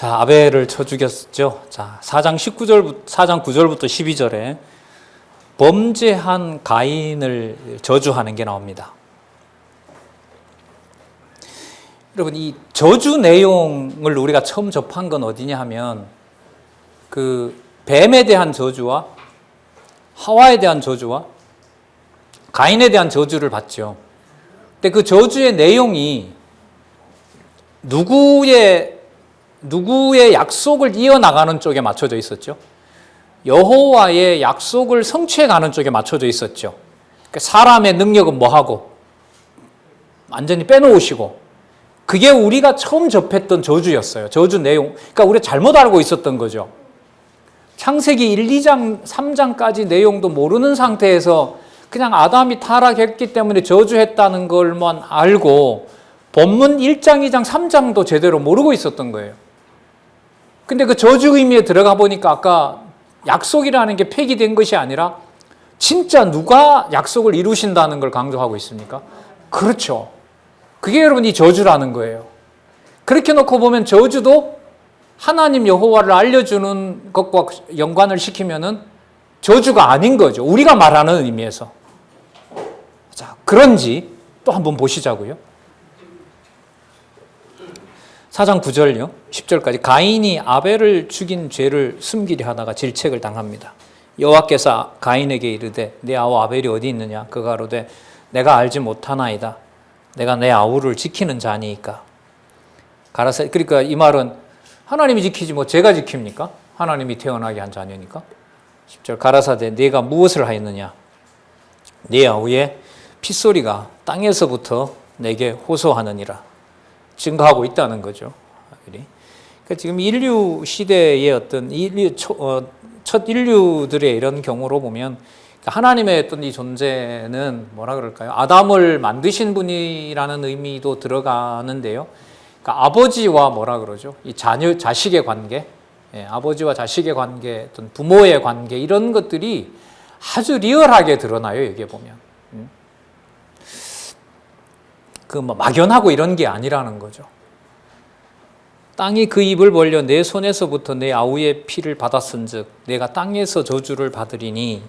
자, 아벨을 쳐 죽였죠. 자, 4장 9절부터 12절에 범죄한 가인을 저주하는 게 나옵니다. 여러분, 이 저주 내용을 우리가 처음 접한 건 어디냐 하면 그 뱀에 대한 저주와 하와에 대한 저주와 가인에 대한 저주를 봤죠. 근데 그 저주의 내용이 누구의 약속을 이어나가는 쪽에 맞춰져 있었죠. 여호와의 약속을 성취해가는 쪽에 맞춰져 있었죠. 그러니까 사람의 능력은 뭐하고 완전히 빼놓으시고, 그게 우리가 처음 접했던 저주였어요. 저주 내용. 그러니까 우리가 잘못 알고 있었던 거죠. 창세기 1, 2장, 3장까지 내용도 모르는 상태에서 그냥 아담이 타락했기 때문에 저주했다는 걸만 알고 본문 1장, 2장, 3장도 제대로 모르고 있었던 거예요. 근데 그 저주 의미에 들어가 보니까 아까 약속이라는 게 폐기된 것이 아니라 진짜 누가 약속을 이루신다는 걸 강조하고 있습니까? 그렇죠. 그게 여러분 이 저주라는 거예요. 그렇게 놓고 보면 저주도 하나님 여호와를 알려주는 것과 연관을 시키면은 저주가 아닌 거죠. 우리가 말하는 의미에서. 자, 그런지 또 한번 보시자고요. 4장 9절요. 10절까지 가인이 아벨을 죽인 죄를 숨기려 하다가 질책을 당합니다. 여호와께서 가인에게 이르되 내 아우 아벨이 어디 있느냐? 그가 가로되 내가 알지 못하나이다. 내가 내 아우를 지키는 자니까. 가라사. 그러니까 이 말은 하나님이 지키지 뭐 제가 지킵니까? 하나님이 태어나게 한 자녀니까. 10절 가라사대 네가 무엇을 하였느냐? 네 아우의 핏소리가 땅에서부터 내게 호소하느니라. 증거하고 있다는 거죠. 그러니까 지금 인류 시대의 어떤 첫 인류들의 이런 경우로 보면 하나님의 어떤 이 존재는 뭐라 그럴까요? 아담을 만드신 분이라는 의미도 들어가는데요. 그러니까 아버지와 뭐라 그러죠? 이 자식의 관계, 아버지와 자식의 관계, 어떤 부모의 관계 이런 것들이 아주 리얼하게 드러나요. 여기에 보면. 그 뭐 막연하고 이런 게 아니라는 거죠. 땅이 그 입을 벌려 내 손에서부터 내 아우의 피를 받았은즉 내가 땅에서 저주를 받으리니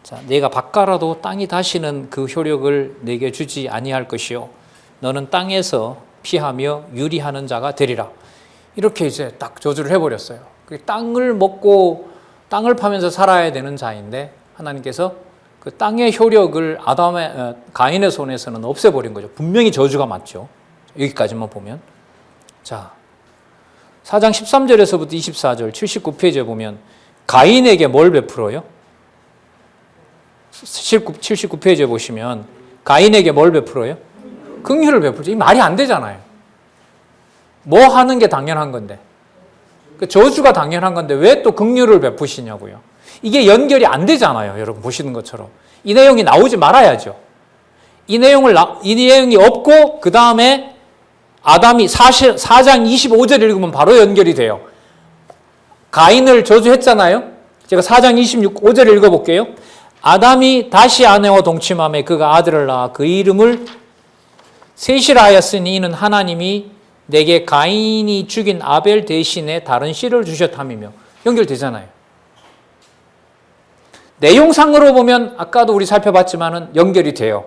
자, 내가 바꿔라도 땅이 다시는 그 효력을 내게 주지 아니할 것이요 너는 땅에서 피하며 유리하는 자가 되리라. 이렇게 이제 딱 저주를 해버렸어요. 땅을 먹고 땅을 파면서 살아야 되는 자인데 하나님께서 그 땅의 효력을 가인의 손에서는 없애버린 거죠. 분명히 저주가 맞죠. 여기까지만 보면. 자, 4장 13절에서부터 24절 79페이지에 보면 가인에게 뭘 베풀어요? 79페이지에 보시면 가인에게 뭘 베풀어요? 긍휼을 베풀죠. 이 말이 안 되잖아요. 뭐 하는 게 당연한 건데. 그 저주가 당연한 건데 왜 또 긍휼을 베푸시냐고요. 이게 연결이 안 되잖아요. 여러분 보시는 것처럼. 이 내용이 나오지 말아야죠. 이 내용이 없고 그 다음에 아담이 4장 25절 읽으면 바로 연결이 돼요. 가인을 저주했잖아요. 제가 4장 25절 읽어볼게요. 아담이 다시 아내와 동침하며 그가 아들을 낳아 그 이름을 셋이라 하였으니 이는 하나님이 내게 가인이 죽인 아벨 대신에 다른 씨를 주셨함이며 연결되잖아요. 내용상으로 보면 아까도 우리 살펴봤지만은 연결이 돼요.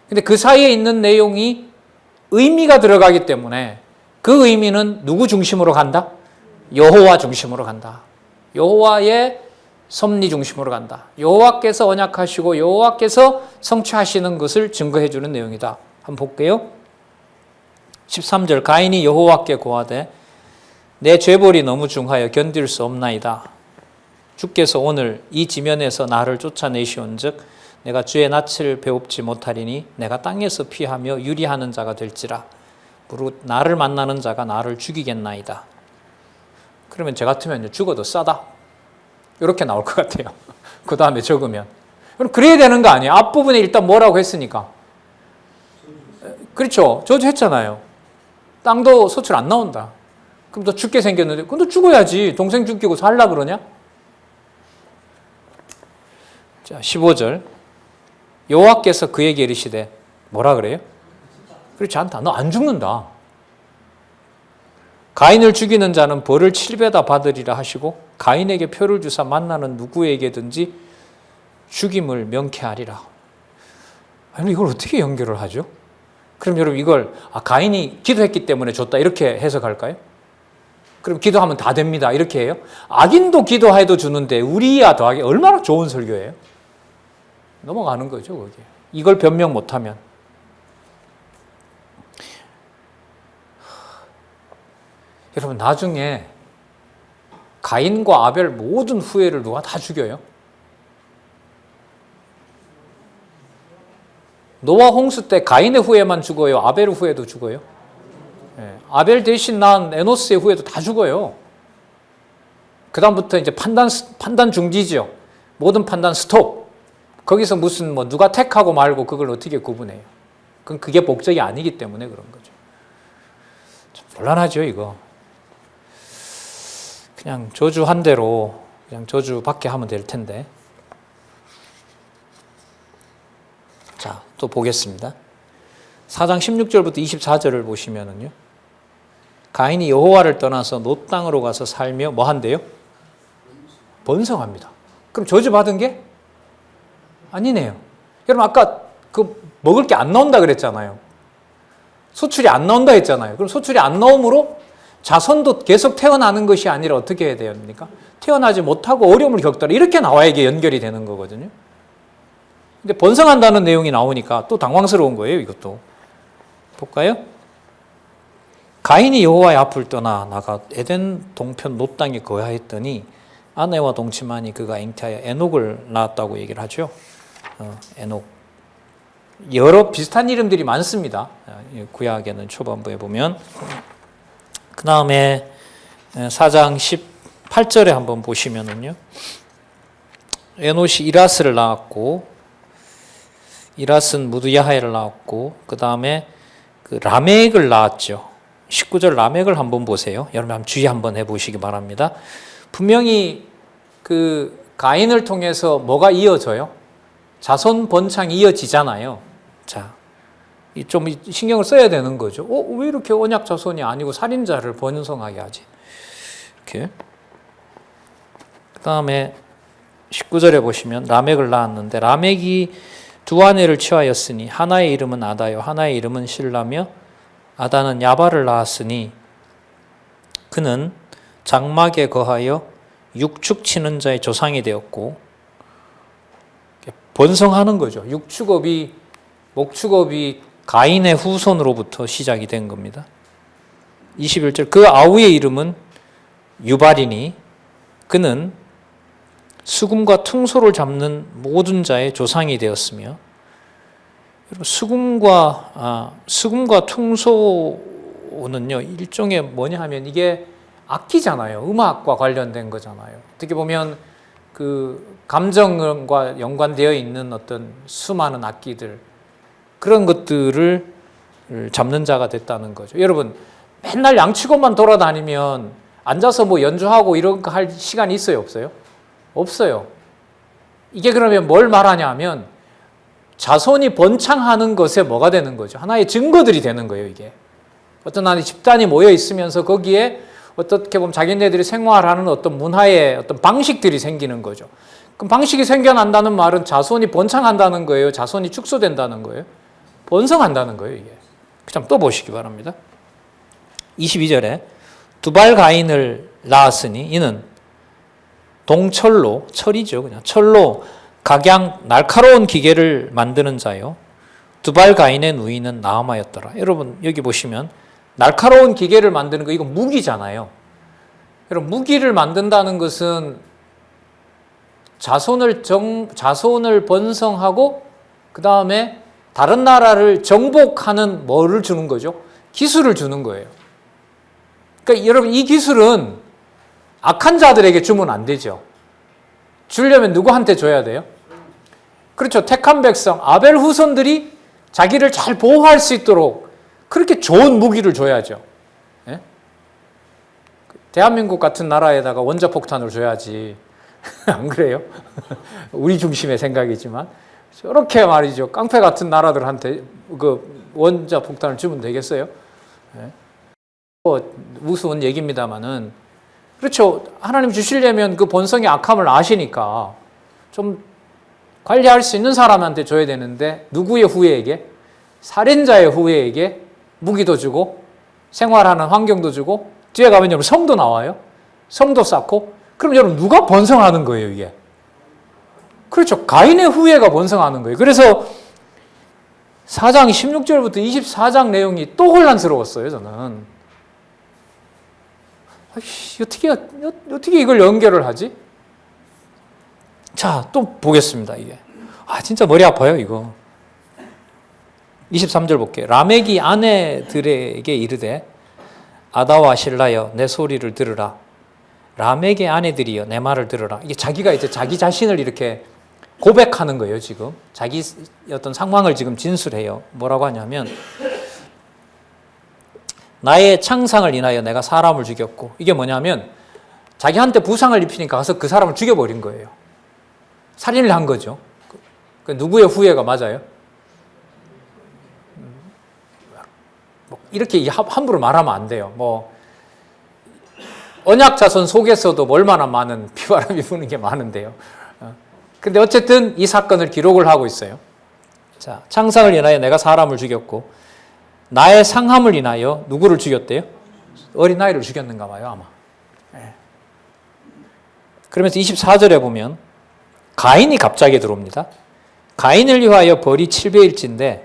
근데 그 사이에 있는 내용이 의미가 들어가기 때문에 그 의미는 누구 중심으로 간다? 여호와 중심으로 간다. 여호와의 섭리 중심으로 간다. 여호와께서 언약하시고 여호와께서 성취하시는 것을 증거해 주는 내용이다. 한번 볼게요. 13절 가인이 여호와께 고하되 내 죄벌이 너무 중하여 견딜 수 없나이다. 주께서 오늘 이 지면에서 나를 쫓아내시온즉 내가 주의 낯을 배웁지 못하리니 내가 땅에서 피하며 유리하는 자가 될지라. 무릇 나를 만나는 자가 나를 죽이겠나이다. 그러면 저 같으면 죽어도 싸다. 이렇게 나올 것 같아요. 그 다음에 적으면. 그럼 그래야 되는 거 아니에요? 앞부분에 일단 뭐라고 했으니까. 그렇죠. 저주했잖아요. 땅도 소출 안 나온다. 그럼 너 죽게 생겼는데 그럼 너 죽어야지. 동생 죽이고 살라 그러냐? 자, 15절. 여호와께서 그에게 이르시되 뭐라 그래요? 그렇지 않다. 너 안 죽는다. 가인을 죽이는 자는 벌을 7배다 받으리라 하시고 가인에게 표를 주사 만나는 누구에게든지 죽임을 명쾌하리라. 아니 이걸 어떻게 연결을 하죠? 그럼 여러분 이걸 가인이 기도했기 때문에 줬다 이렇게 해석할까요? 그럼 기도하면 다 됩니다 이렇게 해요? 악인도 기도해도 주는데 우리야 더하기 얼마나 좋은 설교예요? 넘어가는 거죠 거기에. 이걸 변명 못하면. 여러분 나중에 가인과 아벨 모든 후예를 누가 다 죽여요? 노아 홍수 때 가인의 후예만 죽어요? 아벨의 후예도 죽어요? 네. 아벨 대신 낳은 에노스의 후예도 다 죽어요. 그 다음부터 이제 판단 중지죠. 모든 판단 스톱. 거기서 무슨 누가 택하고 말고 그걸 어떻게 구분해요? 그건 그게 목적이 아니기 때문에 그런 거죠. 좀 곤란하죠 이거. 그냥 저주 한 대로 그냥 저주 받게 하면 될 텐데. 자, 또 보겠습니다. 4장 16절부터 24절을 보시면은요. 가인이 여호와를 떠나서 놋 땅으로 가서 살며 뭐 한대요? 번성합니다. 그럼 저주 받은 게 아니네요. 여러분 아까 그 먹을 게 안 나온다 그랬잖아요. 소출이 안 나온다 했잖아요. 그럼 소출이 안 나옴으로 자손도 계속 태어나는 것이 아니라 어떻게 해야 됩니까? 태어나지 못하고 어려움을 겪더라. 이렇게 나와야 이게 연결이 되는 거거든요. 근데 번성한다는 내용이 나오니까 또 당황스러운 거예요, 이것도. 볼까요? 가인이 여호와의 앞을 떠나 나가 에덴 동편 놋 땅에 거하였더니 아내와 동침하니 그가 잉태하여 에녹을 낳았다고 얘기를 하죠. 에녹. 여러 비슷한 이름들이 많습니다. 구약에는 초반부에 보면. 그 다음에 4장 18절에 한번 보시면은요. 에녹이 이라스를 낳았고 이라스는 무드야하엘을 낳았고 그 다음에 그 라멕을 낳았죠. 19절 라멕을 한번 보세요. 여러분 한번 주의 한번 해보시기 바랍니다. 분명히 그 가인을 통해서 뭐가 이어져요? 자손 번창이 이어지잖아요. 자, 좀 신경을 써야 되는 거죠. 왜 이렇게 언약 자손이 아니고 살인자를 번성하게 하지? 이렇게. 그 다음에 19절에 보시면 라멕을 낳았는데 라멕이 두 아내를 취하였으니 하나의 이름은 아다요 하나의 이름은 실라며 아다는 야발을 낳았으니 그는 장막에 거하여 육축 치는 자의 조상이 되었고 번성하는 거죠. 육축업이 목축업이 가인의 후손으로부터 시작이 된 겁니다. 21절 그 아우의 이름은 유발이니 그는 수금과 퉁소를 잡는 모든 자의 조상이 되었으며 수금과 퉁소는요 일종의 뭐냐 하면 이게 악기잖아요. 음악과 관련된 거잖아요. 어떻게 보면 그 감정과 연관되어 있는 어떤 수많은 악기들 그런 것들을 잡는 자가 됐다는 거죠. 여러분 맨날 양치고만 돌아다니면 앉아서 뭐 연주하고 이런 거 할 시간이 있어요, 없어요? 없어요. 이게 그러면 뭘 말하냐 하면 자손이 번창하는 것에 뭐가 되는 거죠? 하나의 증거들이 되는 거예요, 이게. 어떤 하나의 집단이 모여 있으면서 거기에 어떻게 보면 자기네들이 생활하는 어떤 문화의 어떤 방식들이 생기는 거죠. 그럼 방식이 생겨난다는 말은 자손이 번창한다는 거예요? 자손이 축소된다는 거예요? 번성한다는 거예요, 이게. 좀 또 보시기 바랍니다. 22절에 두발 가인을 낳았으니 이는 동철로, 철이죠. 그냥 철로 각양 날카로운 기계를 만드는 자요. 두발 가인의 누이는 나아마였더라. 여러분 여기 보시면 날카로운 기계를 만드는 거 이거 무기잖아요. 여러분 무기를 만든다는 것은 자손을 번성하고 그 다음에 다른 나라를 정복하는 뭐를 주는 거죠? 기술을 주는 거예요. 그러니까 여러분 이 기술은 악한 자들에게 주면 안 되죠. 주려면 누구한테 줘야 돼요? 그렇죠. 택한 백성, 아벨 후손들이 자기를 잘 보호할 수 있도록 그렇게 좋은 무기를 줘야죠. 예? 대한민국 같은 나라에다가 원자폭탄을 줘야지. 안 그래요? 우리 중심의 생각이지만 저렇게 말이죠. 깡패 같은 나라들한테 그 원자폭탄을 주면 되겠어요? 예? 우스운 얘기입니다만은 그렇죠. 하나님 주시려면 그 본성의 악함을 아시니까 좀 관리할 수 있는 사람한테 줘야 되는데 누구의 후예에게? 살인자의 후예에게 무기도 주고 생활하는 환경도 주고 뒤에 가면 여러분 성도 나와요. 성도 쌓고 그럼 여러분 누가 번성하는 거예요 이게? 그렇죠. 가인의 후예가 번성하는 거예요. 그래서 4장 16절부터 24장 내용이 또 혼란스러웠어요 저는. 어떻게 이걸 연결을 하지? 자, 또 보겠습니다, 이게. 진짜 머리 아파요, 이거. 23절 볼게요. 라멕이 아내들에게 이르되, 아다와 실라여, 내 소리를 들으라. 라멕의 아내들이여, 내 말을 들으라. 이게 자기가 이제 자기 자신을 이렇게 고백하는 거예요, 지금. 자기 어떤 상황을 지금 진술해요. 뭐라고 하냐면, 나의 창상을 인하여 내가 사람을 죽였고 이게 뭐냐면 자기한테 부상을 입히니까 가서 그 사람을 죽여버린 거예요. 살인을 한 거죠. 그 누구의 후예가 맞아요? 이렇게 함부로 말하면 안 돼요. 언약 자손 속에서도 얼마나 많은 피바람이 부는 게 많은데요. 근데 어쨌든 이 사건을 기록을 하고 있어요. 자, 창상을 인하여 내가 사람을 죽였고 나의 상함을 인하여 누구를 죽였대요? 어린아이를 죽였는가 봐요, 아마. 그러면서 24절에 보면 가인이 갑자기 들어옵니다. 가인을 위하여 벌이 7배일진데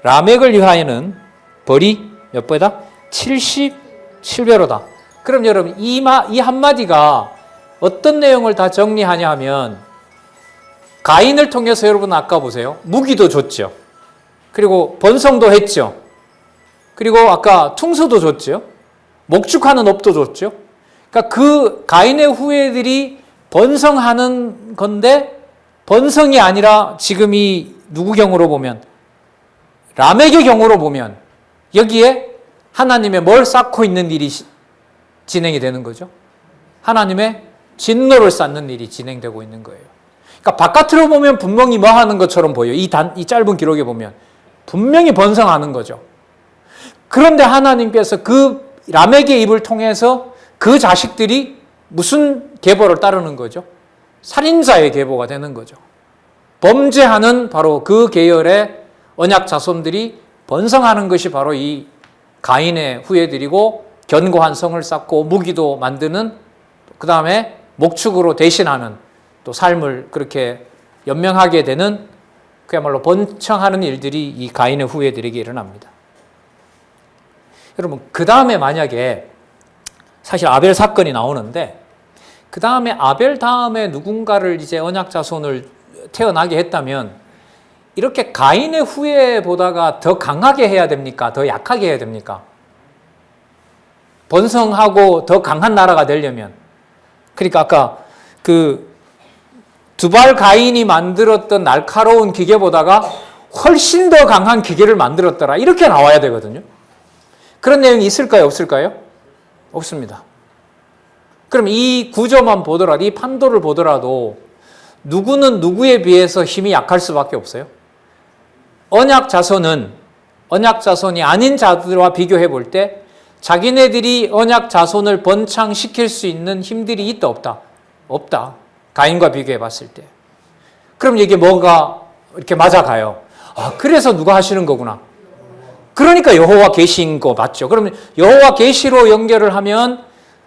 라멕을 위하여는 벌이 몇 배다? 77배로다. 그럼 여러분 이 한마디가 어떤 내용을 다 정리하냐 하면 가인을 통해서 여러분 아까 보세요. 무기도 줬죠. 그리고 번성도 했죠. 그리고 아까 퉁소도 줬죠. 목축하는 업도 줬죠. 그러니까 그 가인의 후예들이 번성하는 건데 번성이 아니라 지금 이 누구 경우로 보면 라멕의 경우로 보면 여기에 하나님의 뭘 쌓고 있는 일이 진행이 되는 거죠. 하나님의 진노를 쌓는 일이 진행되고 있는 거예요. 그러니까 바깥으로 보면 분명히 뭐 하는 것처럼 보여요. 이 짧은 기록에 보면 분명히 번성하는 거죠. 그런데 하나님께서 그 라멕의 입을 통해서 그 자식들이 무슨 계보를 따르는 거죠? 살인자의 계보가 되는 거죠. 범죄하는 바로 그 계열의 언약 자손들이 번성하는 것이 바로 이 가인의 후예들이고 견고한 성을 쌓고 무기도 만드는 그 다음에 목축으로 대신하는 또 삶을 그렇게 연명하게 되는 그야말로 번창하는 일들이 이 가인의 후예들에게 일어납니다. 여러분 그 다음에 만약에 사실 아벨 사건이 나오는데 그 다음에 아벨 다음에 누군가를 이제 언약 자손을 태어나게 했다면 이렇게 가인의 후예보다가 더 강하게 해야 됩니까? 더 약하게 해야 됩니까? 번성하고 더 강한 나라가 되려면 그러니까 아까 그 두발 가인이 만들었던 날카로운 기계보다가 훨씬 더 강한 기계를 만들었더라. 이렇게 나와야 되거든요. 그런 내용이 있을까요? 없을까요? 없습니다. 그럼 이 구조만 보더라도, 이 판도를 보더라도 누구는 누구에 비해서 힘이 약할 수밖에 없어요. 언약 자손이 아닌 자들과 비교해 볼 때 자기네들이 언약 자손을 번창시킬 수 있는 힘들이 있다 없다? 없다. 가인과 비교해 봤을 때. 그럼 이게 뭐가 이렇게 맞아가요? 그래서 누가 하시는 거구나. 그러니까 여호와 계시인 거 맞죠? 그러면 여호와 계시로 연결을 하면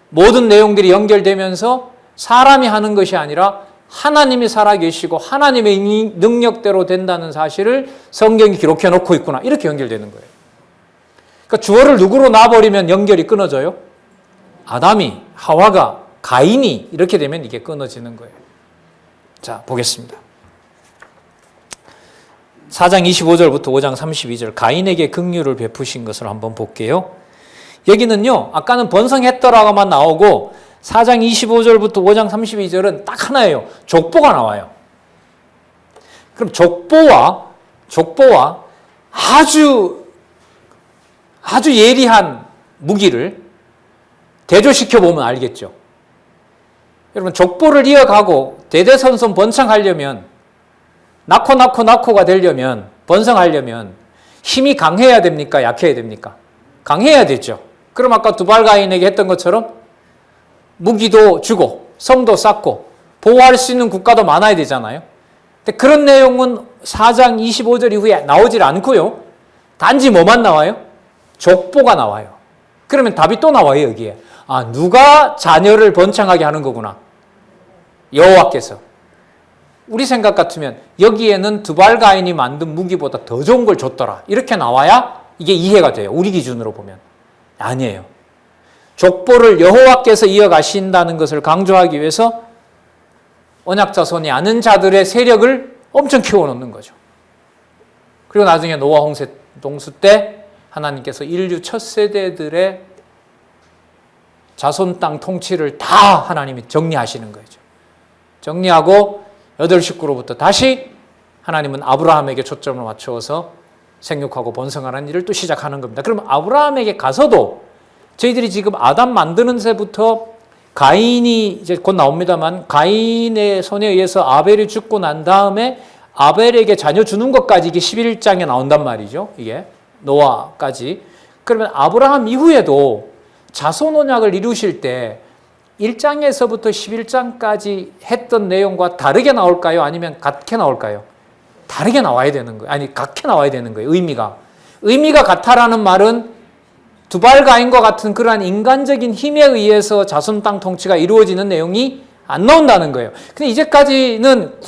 모든 내용들이 연결되면서 사람이 하는 것이 아니라 하나님이 살아계시고 하나님의 능력대로 된다는 사실을 성경이 기록해 놓고 있구나. 이렇게 연결되는 거예요. 그러니까 주어를 누구로 놔버리면 연결이 끊어져요? 아담이, 하와가, 가인이 이렇게 되면 이게 끊어지는 거예요. 자, 보겠습니다. 4장 25절부터 5장 32절 가인에게 긍휼을 베푸신 것을 한번 볼게요. 여기는요. 아까는 번성했더라고만 나오고 4장 25절부터 5장 32절은 딱 하나예요. 족보가 나와요. 그럼 족보와 아주 예리한 무기를 대조시켜 보면 알겠죠. 여러분 족보를 이어가고 대대손손 번창하려면 낳고가 되려면 번성하려면 힘이 강해야 됩니까? 약해야 됩니까? 강해야 되죠. 그럼 아까 두발가인에게 했던 것처럼 무기도 주고 성도 쌓고 보호할 수 있는 국가도 많아야 되잖아요. 근데 그런 내용은 4장 25절 이후에 나오질 않고요. 단지 뭐만 나와요? 족보가 나와요. 그러면 답이 또 나와요, 여기에. 아, 누가 자녀를 번창하게 하는 거구나. 여호와께서. 우리 생각 같으면 여기에는 두발가인이 만든 무기보다 더 좋은 걸 줬더라. 이렇게 나와야 이게 이해가 돼요. 우리 기준으로 보면. 아니에요. 족보를 여호와께서 이어가신다는 것을 강조하기 위해서 언약 자손이 아는 자들의 세력을 엄청 키워놓는 거죠. 그리고 나중에 노아 홍수 동수 때 하나님께서 인류 첫 세대들의 자손 땅 통치를 다 하나님이 정리하시는 거죠. 정리하고 8식구로부터 다시 하나님은 아브라함에게 초점을 맞추어서 생육하고 번성하는 일을 또 시작하는 겁니다. 그럼 아브라함에게 가서도 저희들이 지금 아담 만드는 새부터 가인이 이제 곧 나옵니다만 가인의 손에 의해서 아벨이 죽고 난 다음에 아벨에게 자녀 주는 것까지 이게 11장에 나온단 말이죠. 이게 노아까지. 그러면 아브라함 이후에도 자손 언약을 이루실 때 1장에서부터 11장까지 했던 내용과 다르게 나올까요? 아니면 같게 나올까요? 다르게 나와야 되는 거예요. 아니, 같게 나와야 되는 거예요. 의미가 같아라는 말은 두발가인과 같은 그러한 인간적인 힘에 의해서 자손 땅 통치가 이루어지는 내용이 안 나온다는 거예요. 근데 이제까지는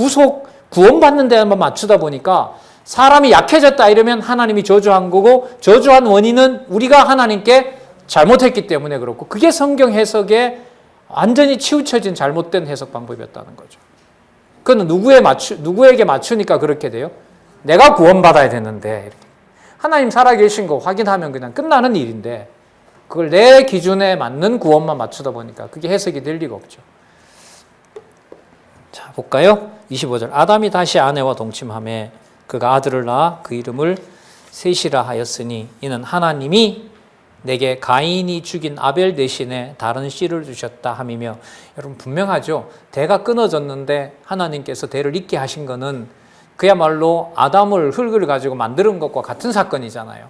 구원받는 데만 맞추다 보니까 사람이 약해졌다 이러면 하나님이 저주한 거고 저주한 원인은 우리가 하나님께 잘못했기 때문에 그렇고 그게 성경 해석에 완전히 치우쳐진 잘못된 해석 방법이었다는 거죠. 그건 누구에게 맞추니까 그렇게 돼요? 내가 구원받아야 되는데 하나님 살아계신 거 확인하면 그냥 끝나는 일인데 그걸 내 기준에 맞는 구원만 맞추다 보니까 그게 해석이 될 리가 없죠. 자, 볼까요? 25절. 아담이 다시 아내와 동침하매 그가 아들을 낳아 그 이름을 셋이라 하였으니 이는 하나님이 내게 가인이 죽인 아벨 대신에 다른 씨를 주셨다 함이며, 여러분 분명하죠. 대가 끊어졌는데 하나님께서 대를 잇게 하신 거는 그야말로 아담을 흙을 가지고 만드는 것과 같은 사건이잖아요.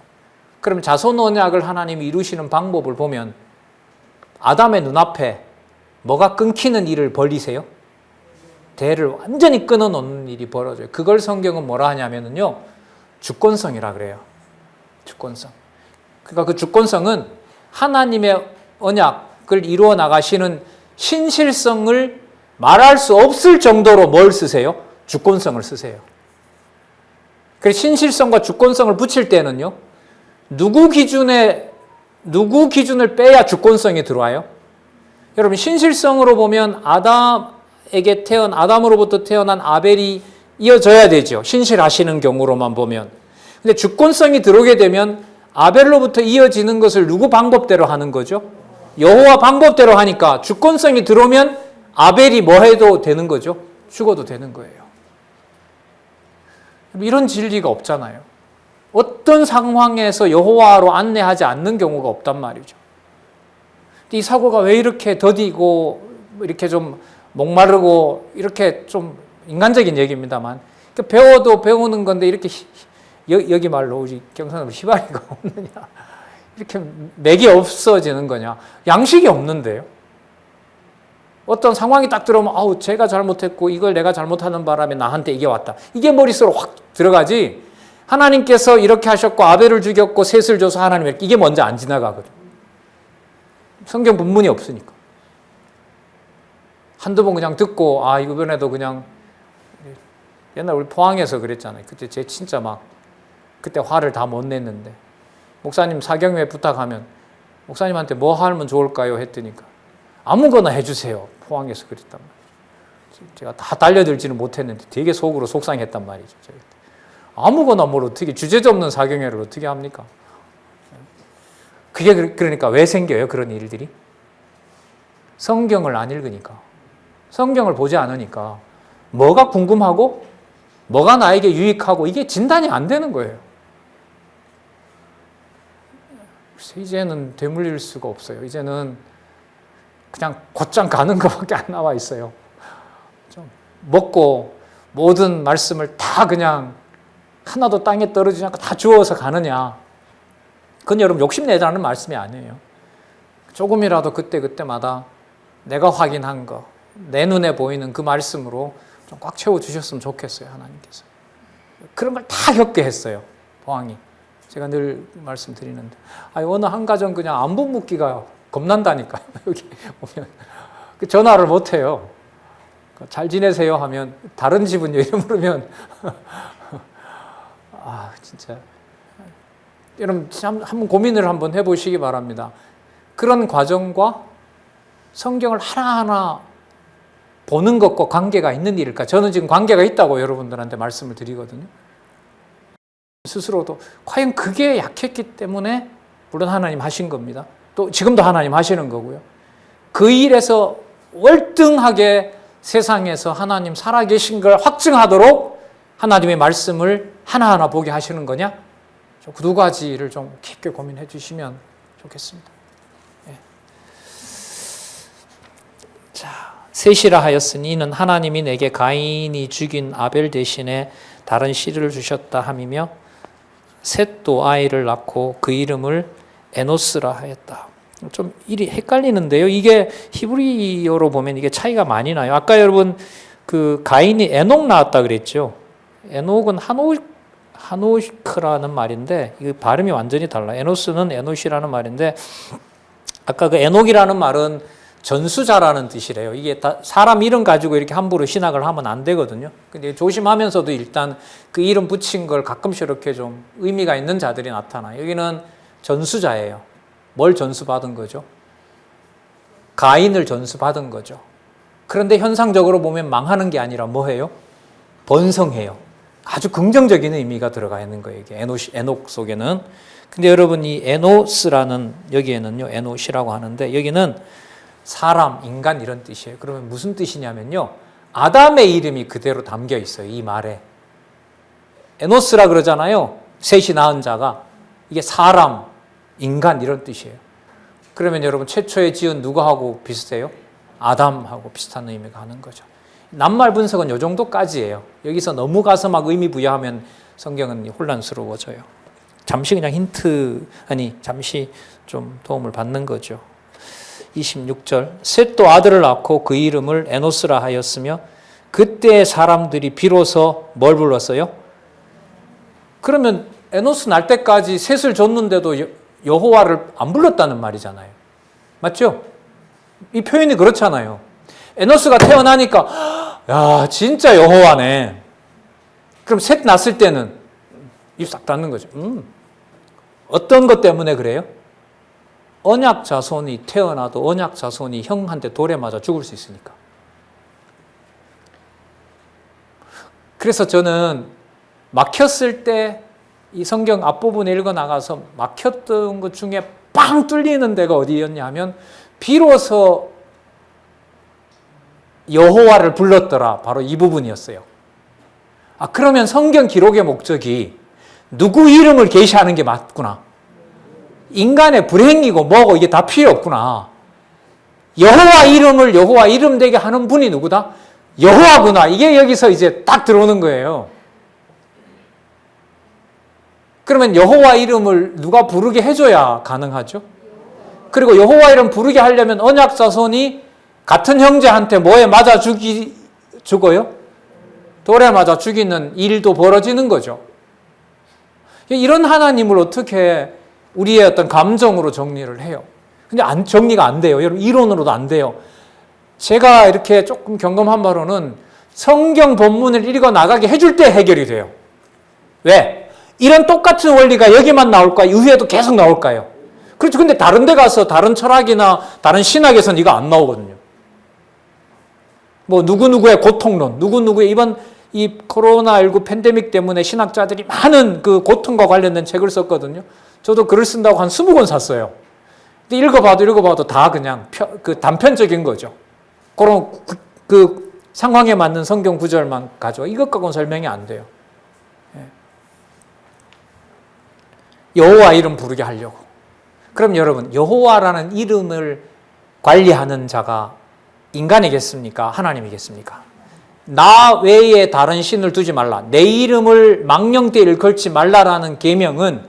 그럼 자손 언약을 하나님이 이루시는 방법을 보면 아담의 눈앞에 뭐가 끊기는 일을 벌리세요? 대를 완전히 끊어놓는 일이 벌어져요. 그걸 성경은 뭐라 하냐면요, 주권성이라 그래요. 주권성. 그러니까 그 주권성은 하나님의 언약을 이루어 나가시는 신실성을 말할 수 없을 정도로 뭘 쓰세요? 주권성을 쓰세요. 그래서 신실성과 주권성을 붙일 때는요, 누구 기준을 빼야 주권성이 들어와요? 여러분, 신실성으로 보면 아담으로부터 태어난 아벨이 이어져야 되죠. 신실하시는 경우로만 보면. 근데 주권성이 들어오게 되면 아벨로부터 이어지는 것을 누구 방법대로 하는 거죠? 여호와 방법대로 하니까 주권성이 들어오면 아벨이 뭐 해도 되는 거죠? 죽어도 되는 거예요. 이런 진리가 없잖아요. 어떤 상황에서 여호와로 안내하지 않는 경우가 없단 말이죠. 이 사고가 왜 이렇게 더디고 이렇게 좀 목마르고 이렇게 좀 인간적인 얘기입니다만 배워도 배우는 건데 이렇게 여기 말로 우리 경상도 희바리가 없느냐, 이렇게 맥이 없어지는 거냐, 양식이 없는데요. 어떤 상황이 딱 들어오면 아우 제가 잘못했고 이걸 내가 잘못하는 바람에 나한테 이게 왔다, 이게 머릿속으로 확 들어가지, 하나님께서 이렇게 하셨고 아벨을 죽였고 셋을 줘서 하나님 이렇게, 이게 먼저 안 지나가거든. 성경 본문이 없으니까. 한두 번 그냥 듣고 이번에도 그냥, 옛날 우리 포항에서 그랬잖아요. 그때 제 진짜 그때 화를 다 못 냈는데 목사님 사경회 부탁하면 목사님한테 뭐 하면 좋을까요? 했더니까 아무거나 해주세요. 포항에서 그랬단 말이죠. 제가 다 달려들지는 못했는데 되게 속으로 속상했단 말이죠. 아무거나 뭘 어떻게, 주제도 없는 사경회를 어떻게 합니까? 그게 그러니까 왜 생겨요? 그런 일들이? 성경을 안 읽으니까, 성경을 보지 않으니까 뭐가 궁금하고 뭐가 나에게 유익하고 이게 진단이 안 되는 거예요. 그래서 이제는 되물릴 수가 없어요. 이제는 그냥 곧장 가는 것밖에 안 나와 있어요. 좀 먹고 모든 말씀을 다 그냥 하나도 땅에 떨어지지 않고 다 주워서 가느냐. 그건 여러분 욕심내자는 말씀이 아니에요. 조금이라도 그때마다 내가 확인한 거, 내 눈에 보이는 그 말씀으로 좀 꽉 채워주셨으면 좋겠어요, 하나님께서. 그런 걸 다 겪게 했어요, 보왕이. 제가 늘 말씀드리는데. 어느 한 가정 그냥 안부 묻기가 겁난다니까요, 여기 오면. 전화를 못 해요. 잘 지내세요 하면, 다른 집은요, 이름 부르면. 진짜. 여러분, 한번 고민을 한번 해보시기 바랍니다. 그런 과정과 성경을 하나하나 보는 것과 관계가 있는 일일까? 저는 지금 관계가 있다고 여러분들한테 말씀을 드리거든요. 스스로도 과연 그게 약했기 때문에 물론 하나님 하신 겁니다. 또 지금도 하나님 하시는 거고요. 그 일에서 월등하게 세상에서 하나님 살아계신 걸 확증하도록 하나님의 말씀을 하나하나 보게 하시는 거냐? 그 두 가지를 좀 깊게 고민해 주시면 좋겠습니다. 자, 셋이라 하였으니 이는 하나님이 내게 가인이 죽인 아벨 대신에 다른 씨를 주셨다 함이며 셋도 아이를 낳고 그 이름을 에노스라 하였다. 좀 일이 헷갈리는데요. 이게 히브리어로 보면 이게 차이가 많이 나요. 아까 여러분 그 가인이 에녹 낳았다 그랬죠. 에녹은 하노크라는 말인데 이 발음이 완전히 달라요. 에노스는 에노시라는 말인데 아까 그 에녹이라는 말은 전수자라는 뜻이래요. 이게 다 사람 이름 가지고 이렇게 함부로 신학을 하면 안 되거든요. 근데 조심하면서도 일단 그 이름 붙인 걸 가끔씩 이렇게 좀 의미가 있는 자들이 나타나요. 여기는 전수자예요. 뭘 전수받은 거죠? 가인을 전수받은 거죠. 그런데 현상적으로 보면 망하는 게 아니라 뭐예요? 번성해요. 아주 긍정적인 의미가 들어가 있는 거예요. 이게 에녹 속에는. 근데 여러분 이 에노스라는 여기에는요, 에노시라고 하는데 여기는 사람, 인간 이런 뜻이에요. 그러면 무슨 뜻이냐면요. 아담의 이름이 그대로 담겨 있어요. 이 말에. 에노스라 그러잖아요. 셋이 낳은 자가. 이게 사람, 인간 이런 뜻이에요. 그러면 여러분 최초에 지은 누구하고 비슷해요? 아담하고 비슷한 의미가 하는 거죠. 낱말 분석은 이 정도까지예요. 여기서 너무 가서 막 의미 부여하면 성경은 혼란스러워져요. 잠시 그냥 잠시 좀 도움을 받는 거죠. 26절 셋도 아들을 낳고 그 이름을 에노스라 하였으며 그때 사람들이 비로소 뭘 불렀어요? 그러면 에노스 날 때까지 셋을 줬는데도 여호와를 안 불렀다는 말이잖아요. 맞죠? 이 표현이 그렇잖아요. 에노스가 태어나니까 야 진짜 여호와네. 그럼 셋 낳았을 때는 입 싹 닫는 거죠. 어떤 것 때문에 그래요? 언약 자손이 태어나도 언약 자손이 형한테 돌에 맞아 죽을 수 있으니까. 그래서 저는 막혔을 때 이 성경 앞부분에 읽어 나가서 막혔던 것 중에 빵 뚫리는 데가 어디였냐 하면 비로소 여호와를 불렀더라. 바로 이 부분이었어요. 그러면 성경 기록의 목적이 누구 이름을 계시하는 게 맞구나. 인간의 불행이고 뭐고 이게 다 필요 없구나. 여호와 이름을 여호와 이름 되게 하는 분이 누구다? 여호와구나. 이게 여기서 이제 딱 들어오는 거예요. 그러면 여호와 이름을 누가 부르게 해줘야 가능하죠? 그리고 여호와 이름 부르게 하려면 언약 자손이 같은 형제한테 뭐에 맞아 죽어요? 돌에 맞아 죽이는 일도 벌어지는 거죠. 이런 하나님을 어떻게 우리의 어떤 감정으로 정리를 해요? 근데 정리가 안 돼요. 여러분, 이론으로도 안 돼요. 제가 이렇게 조금 경험한 바로는 성경 본문을 읽어 나가게 해줄 때 해결이 돼요. 왜? 이런 똑같은 원리가 여기만 나올까요? 이후에도 계속 나올까요? 그렇죠. 근데 다른 데 가서 다른 철학이나 다른 신학에서는 이거 안 나오거든요. 뭐 누구누구의 고통론, 누구누구의 이번 이 코로나19 팬데믹 때문에 신학자들이 많은 그 고통과 관련된 책을 썼거든요. 저도 글을 쓴다고 한 20권 샀어요. 근데 읽어봐도 다 그냥 그 단편적인 거죠. 그런 그 상황에 맞는 성경 구절만 가져와. 이것 갖고는 설명이 안 돼요. 여호와 이름 부르게 하려고. 그럼 여러분, 여호와라는 이름을 관리하는 자가 인간이겠습니까? 하나님이겠습니까? 나 외에 다른 신을 두지 말라. 내 이름을 망령되이 일컬지 말라라는 계명은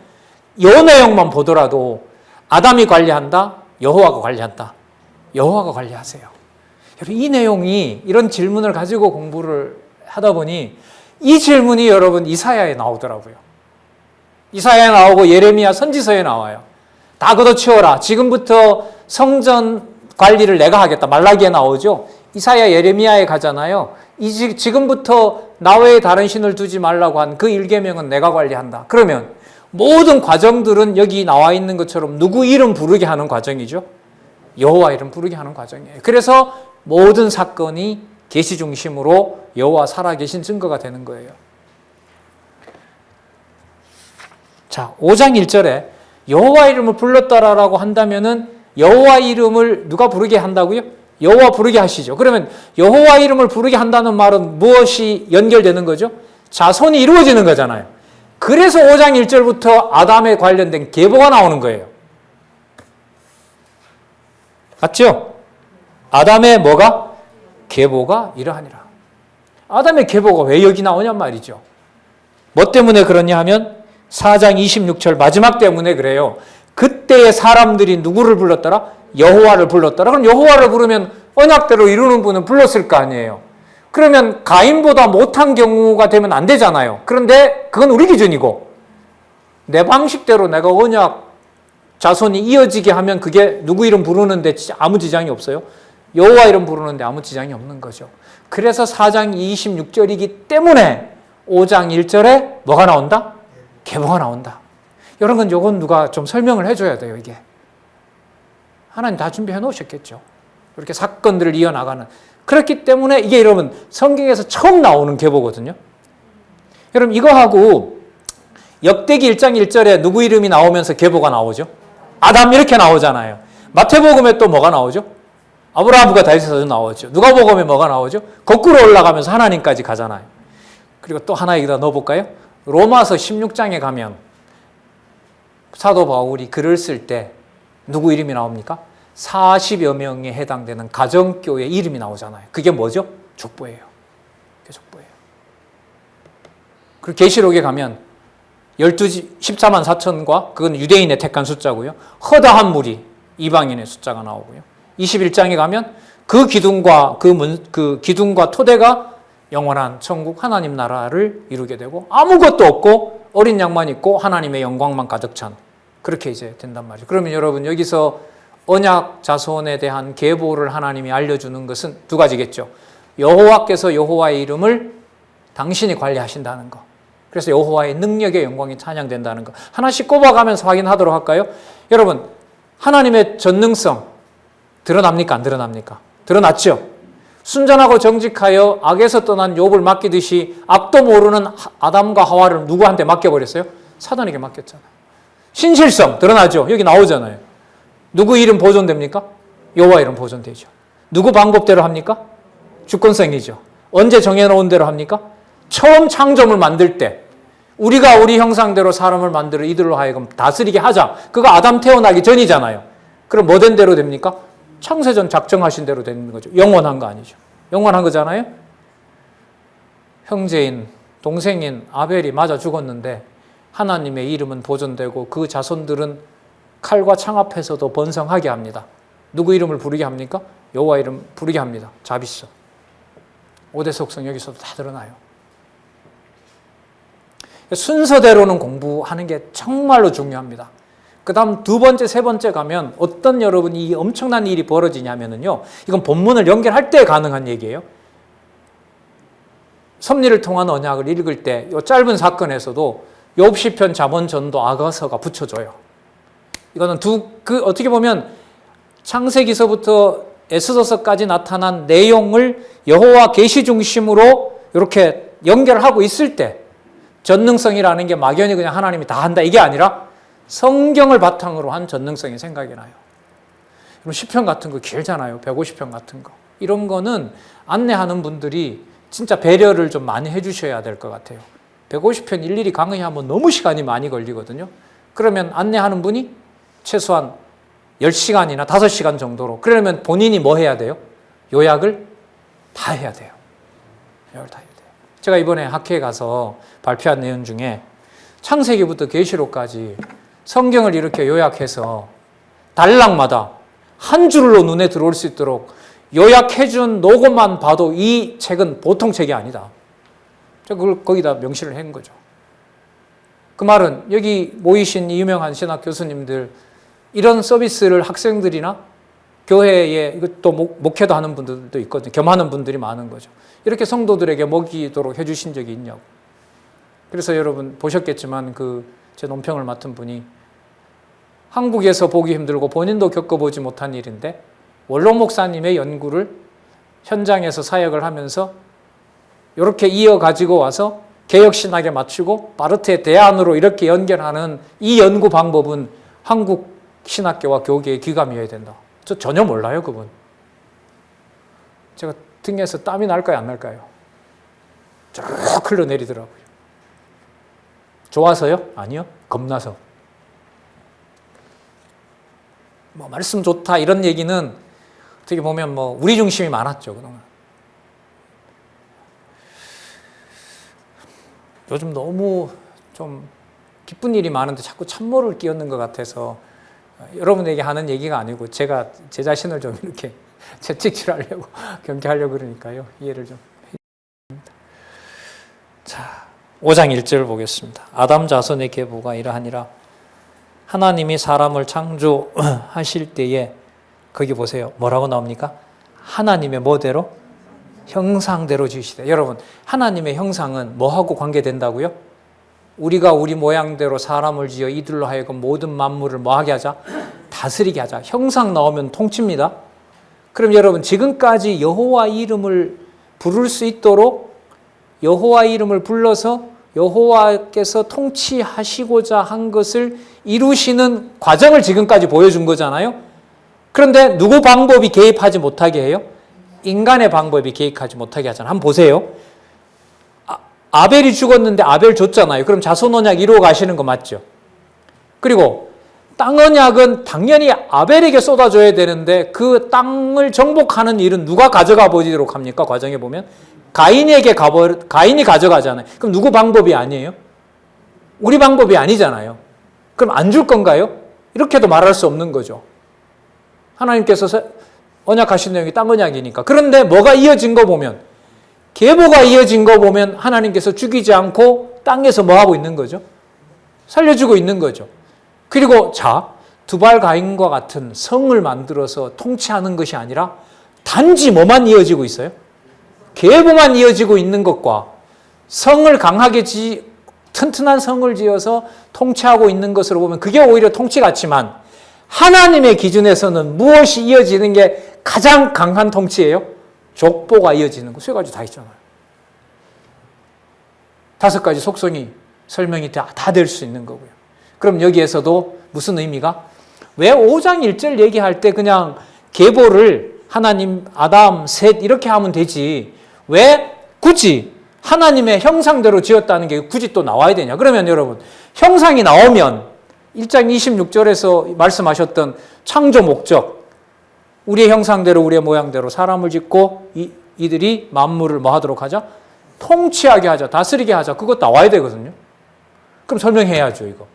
이 내용만 보더라도 아담이 관리한다? 여호와가 관리한다. 여호와가 관리하세요. 여러분, 이 내용이 이런 질문을 가지고 공부를 하다 보니 이 질문이 여러분 이사야에 나오더라고요. 이사야에 나오고 예레미야 선지서에 나와요. 다 걷어치워라. 지금부터 성전 관리를 내가 하겠다. 말라기에 나오죠. 이사야 예레미야에 가잖아요. 지금부터 나 외에 다른 신을 두지 말라고 한 그 일계명은 내가 관리한다. 그러면 모든 과정들은 여기 나와 있는 것처럼 누구 이름 부르게 하는 과정이죠. 여호와 이름 부르게 하는 과정이에요. 그래서 모든 사건이 계시 중심으로 여호와 살아계신 증거가 되는 거예요. 자, 5장 1절에 여호와 이름을 불렀다라고 한다면은 여호와 이름을 누가 부르게 한다고요? 여호와 부르게 하시죠. 그러면 여호와 이름을 부르게 한다는 말은 무엇이 연결되는 거죠? 자손이 이루어지는 거잖아요. 그래서 5장 1절부터 아담에 관련된 계보가 나오는 거예요. 맞죠? 아담의 뭐가? 계보가 이러하니라. 아담의 계보가 왜 여기 나오냔 말이죠. 뭐 때문에 그러냐 하면 4장 26절 마지막 때문에 그래요. 그때의 사람들이 누구를 불렀더라? 여호와를 불렀더라. 그럼 여호와를 부르면 언약대로 이루는 분은 불렀을 거 아니에요. 그러면 가인보다 못한 경우가 되면 안 되잖아요. 그런데 그건 우리 기준이고 내 방식대로 내가 언약 자손이 이어지게 하면 그게 누구 이름 부르는데 아무 지장이 없어요. 여호와 이름 부르는데 아무 지장이 없는 거죠. 그래서 4장 26절이기 때문에 5장 1절에 뭐가 나온다? 계보가 나온다. 이런 건 요건 누가 좀 설명을 해줘야 돼요. 이게 하나님 다 준비해 놓으셨겠죠. 이렇게 사건들을 이어나가는. 그렇기 때문에 이게 여러분 성경에서 처음 나오는 계보거든요. 여러분 이거하고 역대기 1장 1절에 누구 이름이 나오면서 계보가 나오죠? 아담 이렇게 나오잖아요. 마태복음에 또 뭐가 나오죠? 아브라함과 다윗에서 나오죠. 누가복음에 뭐가 나오죠? 거꾸로 올라가면서 하나님까지 가잖아요. 그리고 또 하나 여기다 넣어볼까요? 로마서 16장에 가면 사도 바울이 글을 쓸 때 누구 이름이 나옵니까? 40여 명에 해당되는 가정교회 이름이 나오잖아요. 그게 뭐죠? 족보예요. 그게 족보예요. 그리고 계시록에 가면 14만 4천과 그건 유대인의 택한 숫자고요. 허다한 무리 이방인의 숫자가 나오고요. 21장에 가면 그 기둥과 그 기둥과 토대가 영원한 천국 하나님 나라를 이루게 되고 아무것도 없고 어린 양만 있고 하나님의 영광만 가득 찬 그렇게 이제 된단 말이죠. 그러면 여러분 여기서 언약 자손에 대한 계보를 하나님이 알려주는 것은 두 가지겠죠. 여호와께서 여호와의 이름을 당신이 관리하신다는 거. 그래서 여호와의 능력의 영광이 찬양된다는 거. 하나씩 꼽아가면서 확인하도록 할까요? 여러분 하나님의 전능성 드러납니까? 안 드러납니까? 드러났죠? 순전하고 정직하여 악에서 떠난 욥을 맡기듯이 앞도 모르는 아담과 하와를 누구한테 맡겨버렸어요? 사단에게 맡겼잖아요. 신실성 드러나죠? 여기 나오잖아요. 누구 이름 보존됩니까? 여호와 이름 보존되죠. 누구 방법대로 합니까? 주권성이죠. 언제 정해놓은 대로 합니까? 처음 창조물 만들 때 우리가 우리 형상대로 사람을 만들어 이들로 하여금 다스리게 하자. 그거 아담 태어나기 전이잖아요. 그럼 뭐 된 대로 됩니까? 창세전 작정하신 대로 되는 거죠. 영원한 거 아니죠. 영원한 거잖아요. 형제인 동생인 아벨이 맞아 죽었는데 하나님의 이름은 보존되고 그 자손들은 칼과 창 앞에서도 번성하게 합니다. 누구 이름을 부르게 합니까? 여호와 이름 부르게 합니다. 자비성. 5대 속성 여기서도 다 드러나요. 순서대로는 공부하는 게 정말로 중요합니다. 그 다음 두 번째, 세 번째 가면 어떤 여러분이 엄청난 일이 벌어지냐면요. 이건 본문을 연결할 때 가능한 얘기예요. 섭리를 통한 언약을 읽을 때 이 짧은 사건에서도 욥 시편 잠언 전도 아가서가 붙여줘요. 이거는 어떻게 보면 창세기서부터 에스더서까지 나타난 내용을 여호와 계시 중심으로 이렇게 연결하고 있을 때 전능성이라는 게 막연히 그냥 하나님이 다 한다 이게 아니라 성경을 바탕으로 한 전능성이 생각이 나요. 시편 같은 거 길잖아요. 150편 같은 거. 이런 거는 안내하는 분들이 진짜 배려를 좀 많이 해주셔야 될 것 같아요. 150편 일일이 강의하면 너무 시간이 많이 걸리거든요. 그러면 안내하는 분이 최소한 10시간이나 5시간 정도로. 그러면 본인이 뭐 해야 돼요? 요약을 다 해야 돼요. 요약을 다 해야 돼요. 제가 이번에 학회에 가서 발표한 내용 중에 창세기부터 계시록까지 성경을 이렇게 요약해서 단락마다 한 줄로 눈에 들어올 수 있도록 요약해준 노고만 봐도 이 책은 보통 책이 아니다. 제가 그걸 거기다 명시를 한 거죠. 그 말은 여기 모이신 유명한 신학 교수님들 이런 서비스를 학생들이나 교회에 이것도 목회도 하는 분들도 있거든요. 겸하는 분들이 많은 거죠. 이렇게 성도들에게 먹이도록 해주신 적이 있냐고. 그래서 여러분 보셨겠지만 제 논평을 맡은 분이 한국에서 보기 힘들고 본인도 겪어보지 못한 일인데 원로 목사님의 연구를 현장에서 사역을 하면서 이렇게 이어가지고 와서 개혁신학에 맞추고 바르트의 대안으로 이렇게 연결하는 이 연구 방법은 한국 신학교와 교계의 귀감이어야 된다. 저 전혀 몰라요, 그분. 제가 등에서 땀이 날까요, 안 날까요? 쭉 흘러내리더라고요. 좋아서요? 아니요. 겁나서. 말씀 좋다 이런 얘기는 어떻게 보면 우리 중심이 많았죠, 그동안. 요즘 너무 좀 기쁜 일이 많은데 자꾸 참모를 끼얹는 것 같아서 여러분에게 하는 얘기가 아니고 제가 제 자신을 좀 이렇게 채찍질하려고 경계하려고 그러니까요. 이해를 좀 해주십니다. 자, 5장 1절 보겠습니다. 아담 자손의 계보가 이러하니라. 하나님이 사람을 창조하실 때에 거기 보세요. 뭐라고 나옵니까? 하나님의 뭐대로? 형상대로 지으시되. 여러분, 하나님의 형상은 뭐하고 관계된다고요? 우리가 우리 모양대로 사람을 지어 이들로 하여금 모든 만물을 뭐하게 하자? 다스리게 하자. 형상 나오면 통치입니다. 그럼 여러분, 지금까지 여호와 이름을 부를 수 있도록 여호와 이름을 불러서 여호와께서 통치하시고자 한 것을 이루시는 과정을 지금까지 보여준 거잖아요. 그런데 누구 방법이 개입하지 못하게 해요? 인간의 방법이 개입하지 못하게 하잖아요. 한번 보세요. 아벨이 죽었는데 아벨 줬잖아요. 그럼 자손 언약 이루어 가시는 거 맞죠? 그리고 땅 언약은 당연히 아벨에게 쏟아줘야 되는데 그 땅을 정복하는 일은 누가 가져가 보도록 합니까? 과정에 보면 가인이 가져가잖아요. 그럼 누구 방법이 아니에요? 우리 방법이 아니잖아요. 그럼 안 줄 건가요? 이렇게도 말할 수 없는 거죠. 하나님께서 언약하신 내용이 땅 언약이니까. 그런데 뭐가 이어진 거 보면, 계보가 이어진 거 보면 하나님께서 죽이지 않고 땅에서 뭐 하고 있는 거죠? 살려주고 있는 거죠. 그리고 두발 가인과 같은 성을 만들어서 통치하는 것이 아니라 단지 뭐만 이어지고 있어요? 계보만 이어지고 있는 것과 성을 강하게 튼튼한 성을 지어서 통치하고 있는 것으로 보면 그게 오히려 통치 같지만 하나님의 기준에서는 무엇이 이어지는 게 가장 강한 통치예요? 족보가 이어지는 거. 세 가지 다 있잖아요. 5가지 속성이 설명이 다 될 수 있는 거고요. 그럼 여기에서도 무슨 의미가? 왜 5장 1절 얘기할 때 그냥 계보를 하나님, 아담, 셋 이렇게 하면 되지 왜 굳이 하나님의 형상대로 지었다는 게 굳이 또 나와야 되냐? 그러면 여러분, 형상이 나오면 1장 26절에서 말씀하셨던 창조 목적, 우리의 형상대로 우리의 모양대로 사람을 짓고 이들이 만물을 뭐 하도록 하자? 통치하게 하자, 다스리게 하자. 그거 나와야 되거든요. 그럼 설명해야죠, 이거.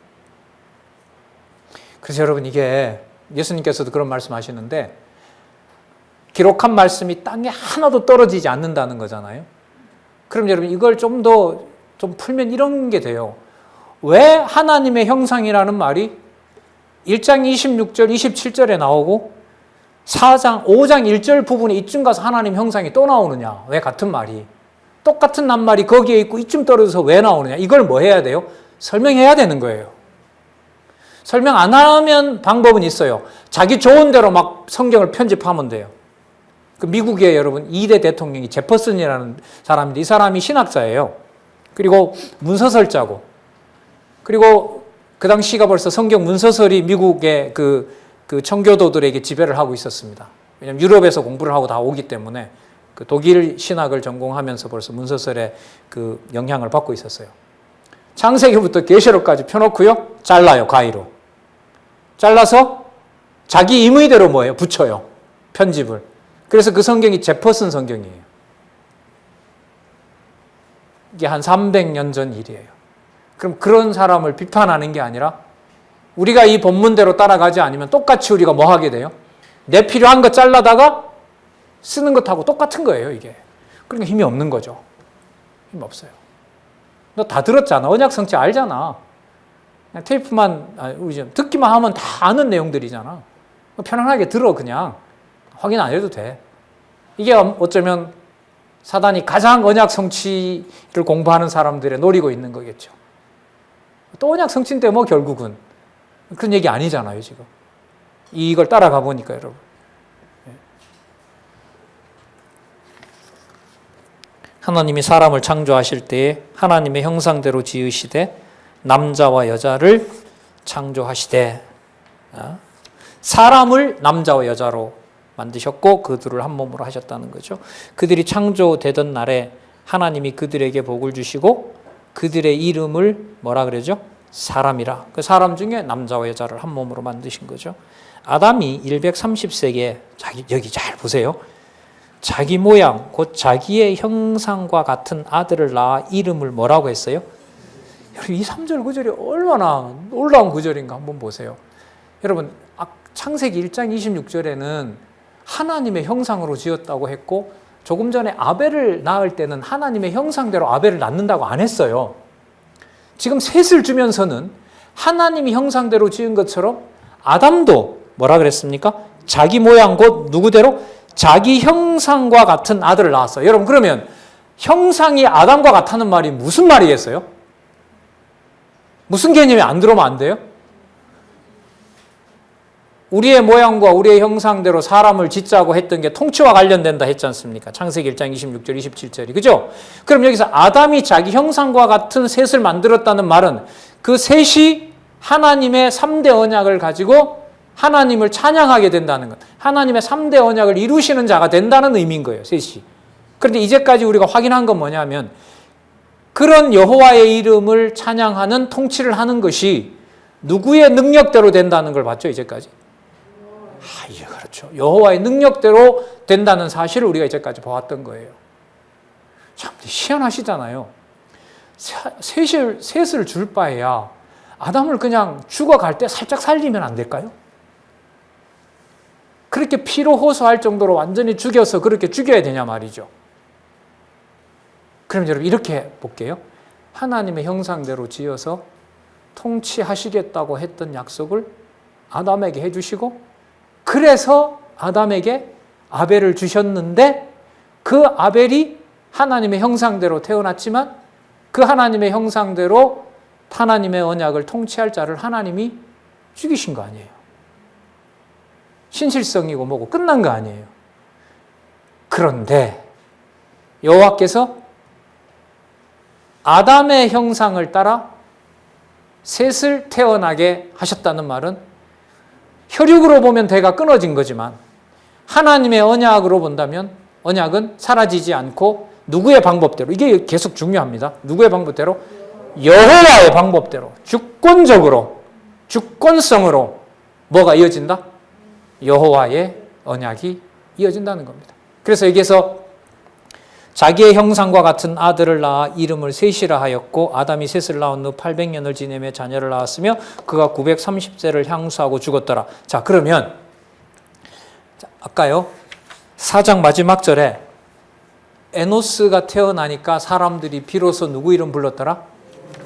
그래서 여러분, 이게 예수님께서도 그런 말씀 하시는데 기록한 말씀이 땅에 하나도 떨어지지 않는다는 거잖아요. 그럼 여러분, 이걸 좀 풀면 이런 게 돼요. 왜 하나님의 형상이라는 말이 1장 26절, 27절에 나오고 5장 1절 부분에 이쯤 가서 하나님 형상이 또 나오느냐? 왜 같은 말이? 똑같은 낱말이 거기에 있고 이쯤 떨어져서 왜 나오느냐? 이걸 뭐 해야 돼요? 설명해야 되는 거예요. 설명 안 하면 방법은 있어요. 자기 좋은 대로 막 성경을 편집하면 돼요. 그 미국의 여러분 2대 대통령이 제퍼슨이라는 사람인데 이 사람이 신학자예요. 그리고 문서설자고. 그리고 그 당시가 벌써 성경 문서설이 미국의 그 청교도들에게 지배를 하고 있었습니다. 왜냐하면 유럽에서 공부를 하고 다 오기 때문에 그 독일 신학을 전공하면서 벌써 문서설의 그 영향을 받고 있었어요. 창세기부터 계시록까지 펴놓고요. 잘라요. 가위로. 잘라서 자기 임의대로 뭐예요? 붙여요. 편집을. 그래서 그 성경이 제퍼슨 성경이에요. 이게 한 300년 전 일이에요. 그럼 그런 사람을 비판하는 게 아니라 우리가 이 본문대로 따라가지 않으면 똑같이 우리가 뭐 하게 돼요? 내 필요한 거 잘라다가 쓰는 것하고 똑같은 거예요, 이게. 그러니까 힘이 없는 거죠. 힘이 없어요. 너 다 들었잖아. 언약 성취 알잖아. 그냥 테이프만, 우리 좀 듣기만 하면 다 아는 내용들이잖아. 편안하게 들어, 그냥. 확인 안 해도 돼. 이게 어쩌면 사단이 가장 언약 성취를 공부하는 사람들의 노리고 있는 거겠죠. 또 언약 성취인데 뭐 결국은. 그런 얘기 아니잖아요, 지금. 이걸 따라가 보니까, 여러분. 하나님이 사람을 창조하실 때에 하나님의 형상대로 지으시되 남자와 여자를 창조하시되, 사람을 남자와 여자로 만드셨고 그들을 한 몸으로 하셨다는 거죠. 그들이 창조되던 날에 하나님이 그들에게 복을 주시고 그들의 이름을 뭐라 그러죠? 사람이라. 그 사람 중에 남자와 여자를 한 몸으로 만드신 거죠. 아담이 130세기에 여기 잘 보세요. 자기 모양, 곧 자기의 형상과 같은 아들을 낳아 이름을 뭐라고 했어요? 여러분, 이 3절 구절이 얼마나 놀라운 구절인가 한번 보세요. 여러분, 창세기 1장 26절에는 하나님의 형상으로 지었다고 했고, 조금 전에 아벨을 낳을 때는 하나님의 형상대로 아벨을 낳는다고 안 했어요. 지금 셋을 주면서는 하나님이 형상대로 지은 것처럼 아담도 뭐라 그랬습니까? 자기 모양, 곧 누구대로? 자기 형상과 같은 아들을 낳았어요. 여러분, 그러면 형상이 아담과 같다는 말이 무슨 말이겠어요? 무슨 개념이 안 들어오면 안 돼요? 우리의 모양과 우리의 형상대로 사람을 짓자고 했던 게 통치와 관련된다 했지 않습니까? 창세기 1장 26절, 27절이. 그죠? 그럼 여기서 아담이 자기 형상과 같은 셋을 만들었다는 말은 그 셋이 하나님의 3대 언약을 가지고 하나님을 찬양하게 된다는 것. 하나님의 3대 언약을 이루시는 자가 된다는 의미인 거예요, 셋이. 그런데 이제까지 우리가 확인한 건 뭐냐면 그런 여호와의 이름을 찬양하는 통치를 하는 것이 누구의 능력대로 된다는 걸 봤죠, 이제까지? 예, 그렇죠. 여호와의 능력대로 된다는 사실을 우리가 이제까지 보았던 거예요. 참 희한하시잖아요. 셋을 줄 바에야 아담을 그냥 죽어갈 때 살짝 살리면 안 될까요? 그렇게 피로 호소할 정도로 완전히 죽여서 그렇게 죽여야 되냐 말이죠. 그럼 여러분 이렇게 볼게요. 하나님의 형상대로 지어서 통치하시겠다고 했던 약속을 아담에게 해주시고 그래서 아담에게 아벨을 주셨는데 그 아벨이 하나님의 형상대로 태어났지만 그 하나님의 형상대로 하나님의 언약을 통치할 자를 하나님이 죽이신 거 아니에요. 신실성이고 뭐고 끝난 거 아니에요. 그런데 여호와께서 아담의 형상을 따라 셋을 태어나게 하셨다는 말은 혈육으로 보면 대가 끊어진 거지만 하나님의 언약으로 본다면 언약은 사라지지 않고 누구의 방법대로, 이게 계속 중요합니다. 누구의 방법대로? 여호와의 방법대로 주권적으로, 주권성으로 뭐가 이어진다? 여호와의 언약이 이어진다는 겁니다. 그래서 여기에서 자기의 형상과 같은 아들을 낳아 이름을 셋이라 하였고 아담이 셋을 낳은 후 800년을 지내며 자녀를 낳았으며 그가 930세를 향수하고 죽었더라. 자, 그러면 아까요 4장 마지막 절에 에노스가 태어나니까 사람들이 비로소 누구 이름 불렀더라?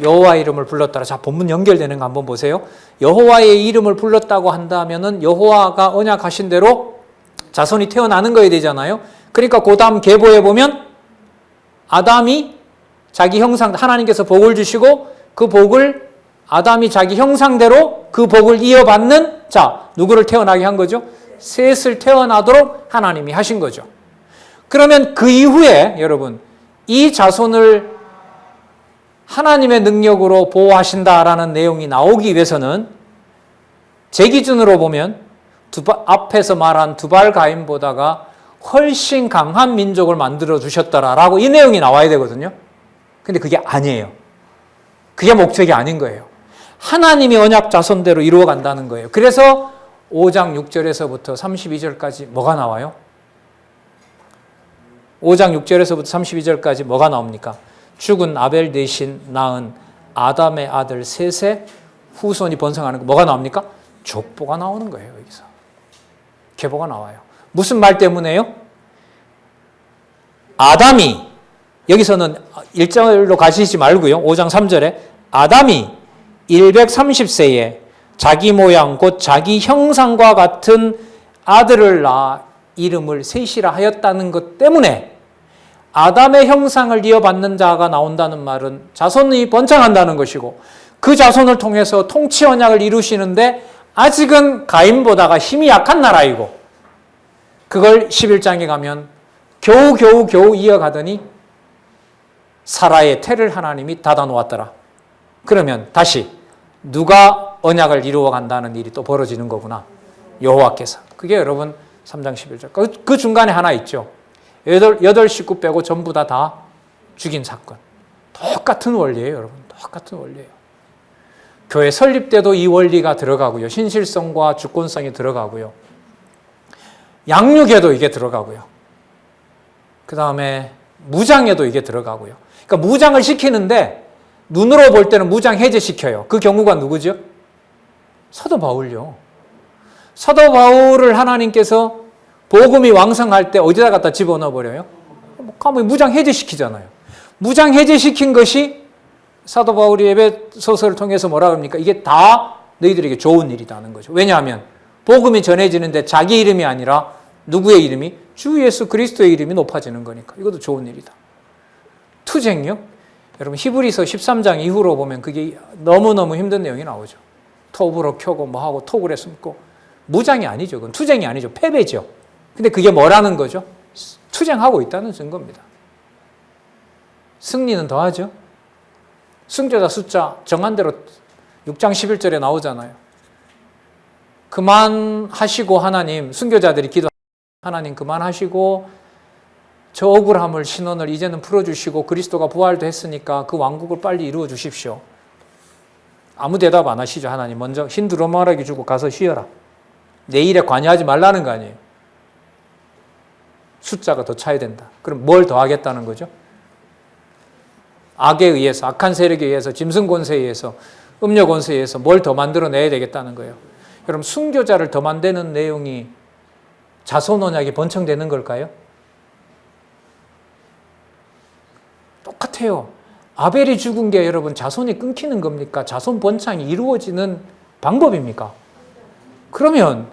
여호와 이름을 불렀더라. 자, 본문 연결되는 거 한번 보세요. 여호와의 이름을 불렀다고 한다면은 여호와가 언약하신 대로 자손이 태어나는 거야 되잖아요. 그러니까 그 다음 계보에 보면 아담이 자기 형상, 하나님께서 복을 주시고 그 복을 아담이 자기 형상대로 그 복을 이어받는 자, 누구를 태어나게 한 거죠? 셋을 태어나도록 하나님이 하신 거죠. 그러면 그 이후에 여러분 이 자손을 하나님의 능력으로 보호하신다라는 내용이 나오기 위해서는 제 기준으로 보면 앞에서 말한 두발 가인보다가 훨씬 강한 민족을 만들어 주셨더라라고 이 내용이 나와야 되거든요. 근데 그게 아니에요. 그게 목적이 아닌 거예요. 하나님이 언약 자손대로 이루어 간다는 거예요. 그래서 5장 6절에서부터 32절까지 뭐가 나와요? 5장 6절에서부터 32절까지 뭐가 나옵니까? 죽은 아벨 대신 낳은 아담의 아들 셋의 후손이 번성하는 거 뭐가 나옵니까? 족보가 나오는 거예요. 여기서 계보가 나와요. 무슨 말 때문에요? 아담이, 여기서는 1절로 가시지 말고요. 5장 3절에 아담이 130세에 자기 모양 곧 자기 형상과 같은 아들을 낳아 이름을 셋이라 하였다는 것 때문에 아담의 형상을 이어받는 자가 나온다는 말은 자손이 번창한다는 것이고 그 자손을 통해서 통치 언약을 이루시는데 아직은 가인보다가 힘이 약한 나라이고 그걸 11장에 가면 겨우 이어가더니 사라의 태를 하나님이 닫아 놓았더라. 그러면 다시 누가 언약을 이루어 간다는 일이 또 벌어지는 거구나. 여호와께서. 그게 여러분 3장 11절. 그 중간에 하나 있죠. 8 식구 빼고 전부 다 죽인 사건. 똑같은 원리예요, 여러분. 똑같은 원리예요. 교회 설립 때도 이 원리가 들어가고요. 신실성과 주권성이 들어가고요. 양육에도 이게 들어가고요. 그 다음에 무장에도 이게 들어가고요. 그러니까 무장을 시키는데 눈으로 볼 때는 무장 해제시켜요. 그 경우가 누구죠? 사도 바울요. 사도 바울을 하나님께서 복음이 왕성할 때 어디다 갖다 집어넣어 버려요? 무장 해제시키잖아요. 무장 해제시킨 것이 사도 바울이 에베소서를 통해서 뭐라 합니까? 이게 다 너희들에게 좋은 일이다는 거죠. 왜냐하면 복음이 전해지는데 자기 이름이 아니라 누구의 이름이? 주 예수 그리스도의 이름이 높아지는 거니까 이것도 좋은 일이다. 투쟁요? 여러분 히브리서 13장 이후로 보면 그게 너무너무 힘든 내용이 나오죠. 톱으로 켜고 뭐하고 톡을 숨고 무장이 아니죠. 그건 투쟁이 아니죠. 패배죠. 근데 그게 뭐라는 거죠? 투쟁하고 있다는 증거입니다. 승리는 더하죠. 승자자 숫자 정한 대로 6장 11절에 나오잖아요. 그만하시고 하나님, 순교자들이 기도 하나님 그만하시고 저 억울함을 신원을 이제는 풀어주시고 그리스도가 부활도 했으니까 그 왕국을 빨리 이루어 주십시오. 아무 대답 안 하시죠. 하나님 먼저 흰 두루마리 주고 가서 쉬어라. 내 일에 관여하지 말라는 거 아니에요. 숫자가 더 차야 된다. 그럼 뭘 더 하겠다는 거죠? 악에 의해서, 악한 세력에 의해서, 짐승 권세에 의해서, 음료 권세에 의해서 뭘 더 만들어내야 되겠다는 거예요. 여러분 순교자를 더 만드는 내용이 자손 언약이 번창되는 걸까요? 똑같아요. 아벨이 죽은 게 여러분 자손이 끊기는 겁니까? 자손 번창이 이루어지는 방법입니까? 그러면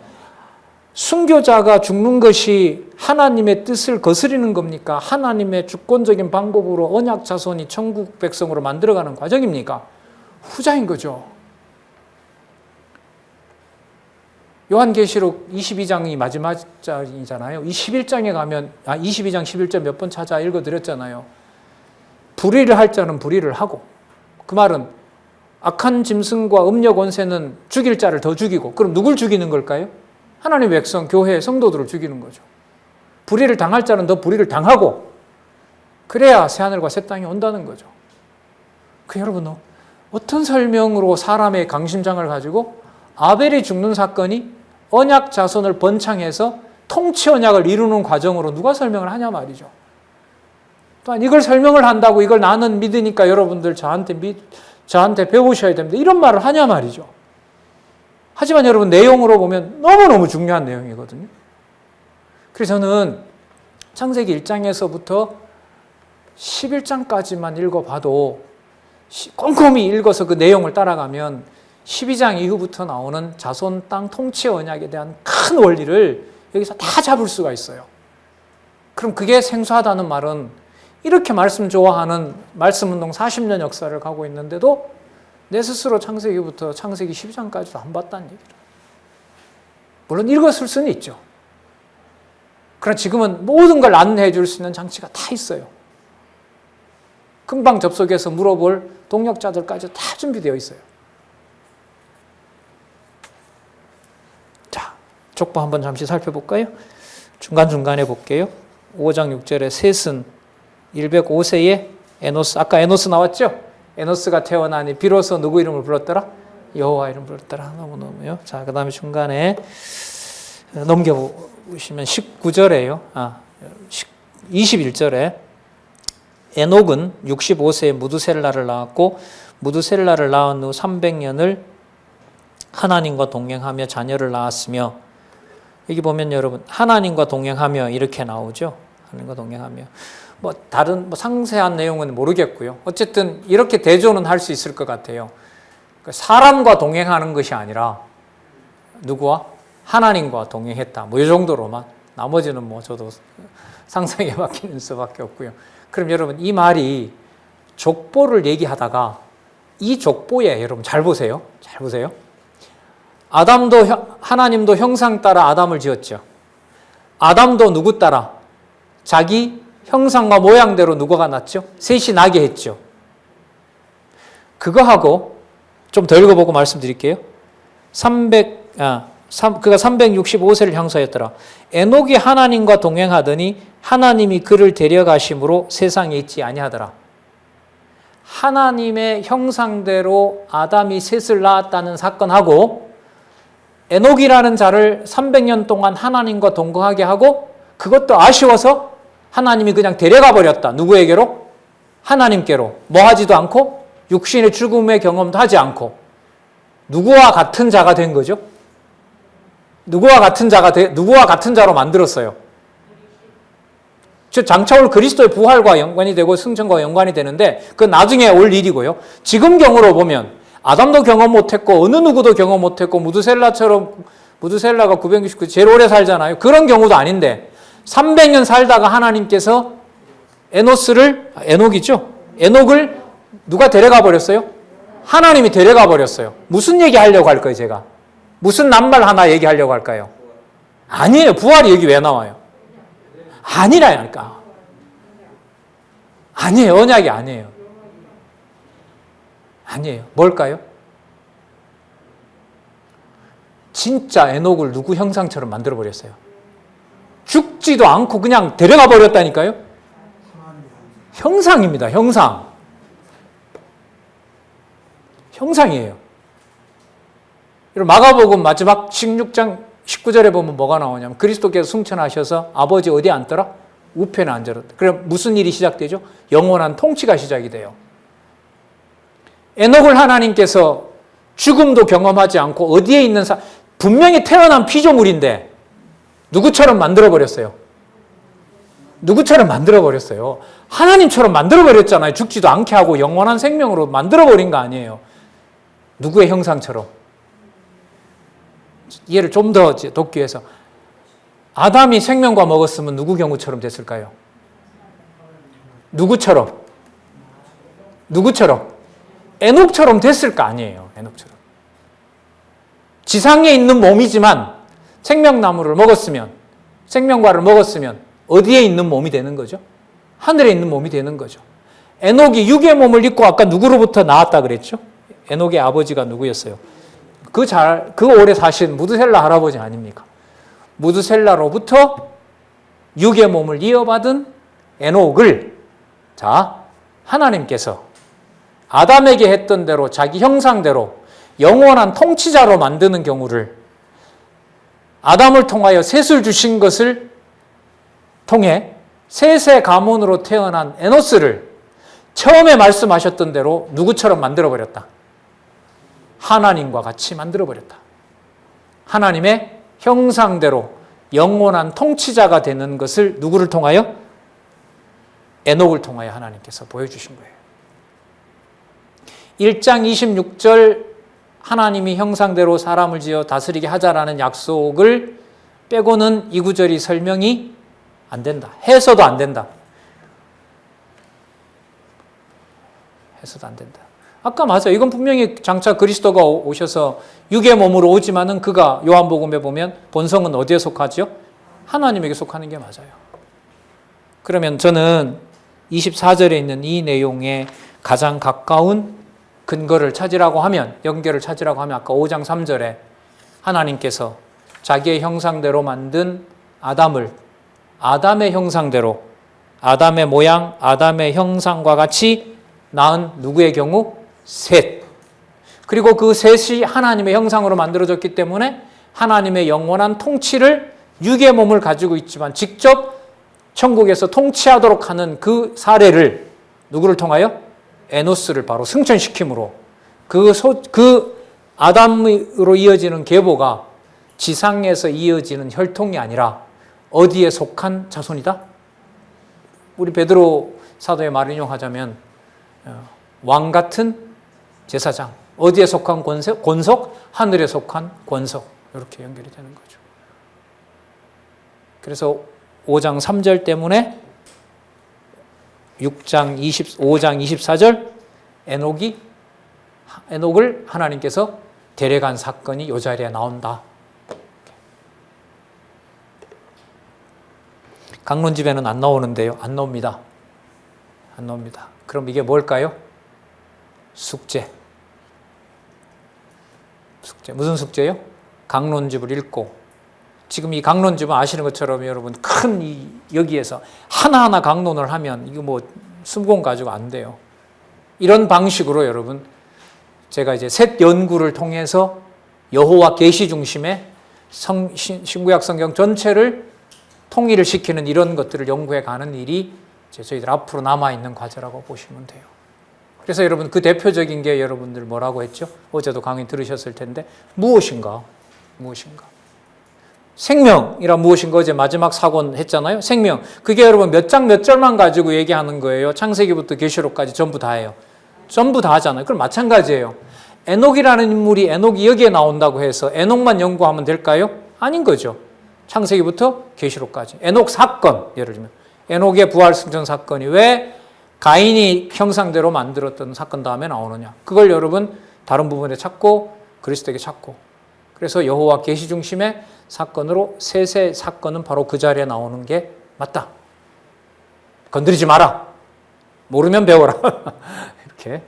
순교자가 죽는 것이 하나님의 뜻을 거스리는 겁니까? 하나님의 주권적인 방법으로 언약 자손이 천국 백성으로 만들어가는 과정입니까? 후자인 거죠. 요한계시록 22장이 마지막 장이잖아요. 21장에 가면 22장 11절 몇 번 찾아 읽어드렸잖아요. 불의를 할 자는 불의를 하고 그 말은 악한 짐승과 음녀 권세는 죽일 자를 더 죽이고 그럼 누굴 죽이는 걸까요? 하나님의 백성, 교회, 성도들을 죽이는 거죠. 불의를 당할 자는 더 불의를 당하고 그래야 새하늘과 새 땅이 온다는 거죠. 여러분 어떤 설명으로 사람의 강심장을 가지고 아벨이 죽는 사건이 언약 자손을 번창해서 통치 언약을 이루는 과정으로 누가 설명을 하냐 말이죠. 또한 이걸 설명을 한다고 이걸 나는 믿으니까 여러분들 저한테 배우셔야 됩니다. 이런 말을 하냐 말이죠. 하지만 여러분 내용으로 보면 너무너무 중요한 내용이거든요. 그래서 저는 창세기 1장에서부터 11장까지만 읽어봐도 꼼꼼히 읽어서 그 내용을 따라가면 12장 이후부터 나오는 자손 땅 통치 언약에 대한 큰 원리를 여기서 다 잡을 수가 있어요. 그럼 그게 생소하다는 말은 이렇게 말씀 좋아하는 말씀운동 40년 역사를 가고 있는데도 내 스스로 창세기부터 창세기 12장까지도 안 봤다는 얘기를. 물론 읽었을 수는 있죠. 그러나 지금은 모든 걸 안내해 줄 수 있는 장치가 다 있어요. 금방 접속해서 물어볼 동역자들까지 다 준비되어 있어요. 자, 족보 한번 잠시 살펴볼까요? 중간중간에 볼게요. 5장 6절에 셋은 105세에 에노스, 아까 에노스 나왔죠? 에노스가 태어나니 비로소 누구 이름을 불렀더라? 여호와 이름을 불렀더라. 너무너무요. 자, 그 다음에 중간에 넘겨보시면 19절에요. 21절에 에녹은 65세에 무드셀라를 낳았고 무드셀라를 낳은 후 300년을 하나님과 동행하며 자녀를 낳았으며 여기 보면 여러분 하나님과 동행하며 이렇게 나오죠. 하나님과 동행하며 다른 상세한 내용은 모르겠고요. 어쨌든 이렇게 대조는 할 수 있을 것 같아요. 사람과 동행하는 것이 아니라 누구와? 하나님과 동행했다. 이 정도로만. 나머지는 저도 상상에 맡기는 수밖에 없고요. 그럼 여러분 이 말이 족보를 얘기하다가 이 족보에 여러분 잘 보세요. 잘 보세요. 하나님도 형상 따라 아담을 지었죠. 아담도 누구 따라? 자기 형상과 모양대로 누구가 났죠? 셋이 나게 했죠. 그거하고 좀 더 읽어보고 말씀드릴게요. 그가 365세를 향수하였더라. 에녹이 하나님과 동행하더니 하나님이 그를 데려가심으로 세상에 있지 아니하더라. 하나님의 형상대로 아담이 셋을 낳았다는 사건하고 에녹이라는 자를 300년 동안 하나님과 동거하게 하고 그것도 아쉬워서 하나님이 그냥 데려가 버렸다. 누구에게로? 하나님께로. 하지도 않고 육신의 죽음의 경험도 하지 않고 누구와 같은 자가 된 거죠? 누구와 같은 자로 만들었어요? 장차 올 그리스도의 부활과 연관이 되고 승천과 연관이 되는데 그건 나중에 올 일이고요. 지금 경우로 보면 아담도 경험 못했고 어느 누구도 경험 못했고 무드셀라가 999 제일 오래 살잖아요. 그런 경우도 아닌데 300년 살다가 하나님께서 에녹을 누가 데려가 버렸어요? 하나님이 데려가 버렸어요. 무슨 얘기 하려고 할 거예요, 제가? 무슨 낱말 하나 얘기하려고 할까요? 아니에요. 부활이 여기 왜 나와요? 아니라니까. 아니에요. 언약이 아니에요. 아니에요. 뭘까요? 진짜 에녹을 누구 형상처럼 만들어버렸어요. 죽지도 않고 그냥 데려가 버렸다니까요? 형상입니다. 형상이에요. 마가복음 마지막 16장 19절에 보면 뭐가 나오냐면 그리스도께서 승천하셔서 아버지 어디에 앉더라? 우편에 앉으셨다. 그럼 무슨 일이 시작되죠? 영원한 통치가 시작이 돼요. 에녹을 하나님께서 죽음도 경험하지 않고 어디에 있는 분명히 태어난 피조물인데 누구처럼 만들어버렸어요? 하나님처럼 만들어버렸잖아요. 죽지도 않게 하고 영원한 생명으로 만들어버린 거 아니에요. 누구의 형상처럼? 이해를 좀 더 돕기 위해서 아담이 생명과 먹었으면 누구 경우처럼 됐을까요? 누구처럼? 에녹처럼 됐을 거 아니에요. 에녹처럼. 지상에 있는 몸이지만 생명과를 먹었으면 어디에 있는 몸이 되는 거죠? 하늘에 있는 몸이 되는 거죠. 에녹이 육의 몸을 입고 아까 누구로부터 나왔다 그랬죠? 에녹의 아버지가 누구였어요? 그 오래 사신 무드셀라 할아버지 아닙니까? 무드셀라로부터 육의 몸을 이어받은 에녹을 하나님께서 아담에게 했던 대로 자기 형상대로 영원한 통치자로 만드는 경우를 아담을 통하여 셋을 주신 것을 통해 셋의 가문으로 태어난 에노스를 처음에 말씀하셨던 대로 누구처럼 만들어버렸다? 하나님과 같이 만들어버렸다. 하나님의 형상대로 영원한 통치자가 되는 것을 누구를 통하여? 에녹을 통하여 하나님께서 보여주신 거예요. 1장 26절 하나님이 형상대로 사람을 지어 다스리게 하자라는 약속을 빼고는 이 구절이 설명이 안 된다. 해서도 안 된다. 아까 맞아요. 이건 분명히 장차 그리스도가 오셔서 육의 몸으로 오지만은 그가 요한복음에 보면 본성은 어디에 속하죠? 하나님에게 속하는 게 맞아요. 그러면 저는 24절에 있는 이 내용에 가장 가까운 근거를 찾으라고 하면, 연결을 찾으라고 하면 아까 5장 3절에 하나님께서 자기의 형상대로 만든 아담을 아담의 형상대로, 아담의 모양, 아담의 형상과 같이 낳은 누구의 경우? 셋. 그리고 그 셋이 하나님의 형상으로 만들어졌기 때문에 하나님의 영원한 통치를 육의 몸을 가지고 있지만 직접 천국에서 통치하도록 하는 그 사례를 누구를 통하여? 에노스를 바로 승천시킴으로 그 아담으로 이어지는 계보가 지상에서 이어지는 혈통이 아니라 어디에 속한 자손이다? 우리 베드로 사도의 말을 인용하자면 왕 같은 제사장, 어디에 속한 권속? 하늘에 속한 권속. 이렇게 연결이 되는 거죠. 그래서 5장 3절 때문에 5장 24절 에녹을 하나님께서 데려간 사건이 이 자리에 나온다. 강론집에는 안 나오는데요. 안 나옵니다. 안 나옵니다. 그럼 이게 뭘까요? 숙제. 무슨 숙제요? 강론집을 읽고, 지금 이 강론집은 아시는 것처럼 여러분 큰 여기에서 하나하나 강론을 하면 이거 뭐 수공 가지고 안 돼요. 이런 방식으로 여러분 제가 이제 셋 연구를 통해서 여호와 계시 중심의 신구약 성경 전체를 통일을 시키는 이런 것들을 연구해 가는 일이 이제 저희들 앞으로 남아있는 과제라고 보시면 돼요. 그래서 여러분 그 대표적인 게 여러분들 뭐라고 했죠? 어제도 강의 들으셨을 텐데 무엇인가? 생명이란 무엇인가 어제 마지막 사권 했잖아요. 생명. 그게 여러분 몇 장 몇 절만 가지고 얘기하는 거예요. 창세기부터 계시록까지 전부 다예요. 전부 다 하잖아요. 그럼 마찬가지예요. 에녹이라는 인물이 에녹이 여기에 나온다고 해서 에녹만 연구하면 될까요? 아닌 거죠. 창세기부터 계시록까지. 에녹 사건, 예를 들면 에녹의 부활 승천 사건이 왜 가인이 형상대로 만들었던 사건 다음에 나오느냐. 그걸 여러분 다른 부분에 찾고 그리스도에게 찾고. 그래서 여호와 계시 중심의 사건으로 셋의 사건은 바로 그 자리에 나오는 게 맞다. 건드리지 마라. 모르면 배워라. 이렇게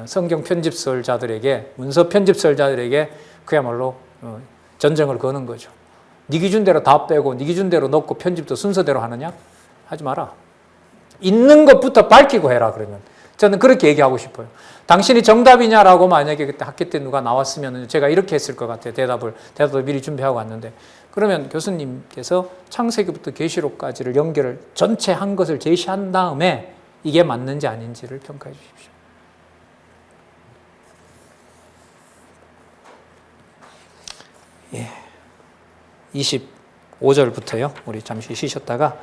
성경 편집설자들에게, 문서 편집설자들에게 그야말로 전쟁을 거는 거죠. 네 기준대로 다 빼고 네 기준대로 넣고 편집도 순서대로 하느냐? 하지 마라. 있는 것부터 밝히고 해라. 그러면 저는 그렇게 얘기하고 싶어요. 당신이 정답이냐라고 만약에 그때 학기 때 누가 나왔으면 제가 이렇게 했을 것 같아요. 대답을 미리 준비하고 왔는데, 그러면 교수님께서 창세기부터 계시록까지를 연결을 전체 한 것을 제시한 다음에 이게 맞는지 아닌지를 평가해 주십시오. 예. 25절부터요. 우리 잠시 쉬셨다가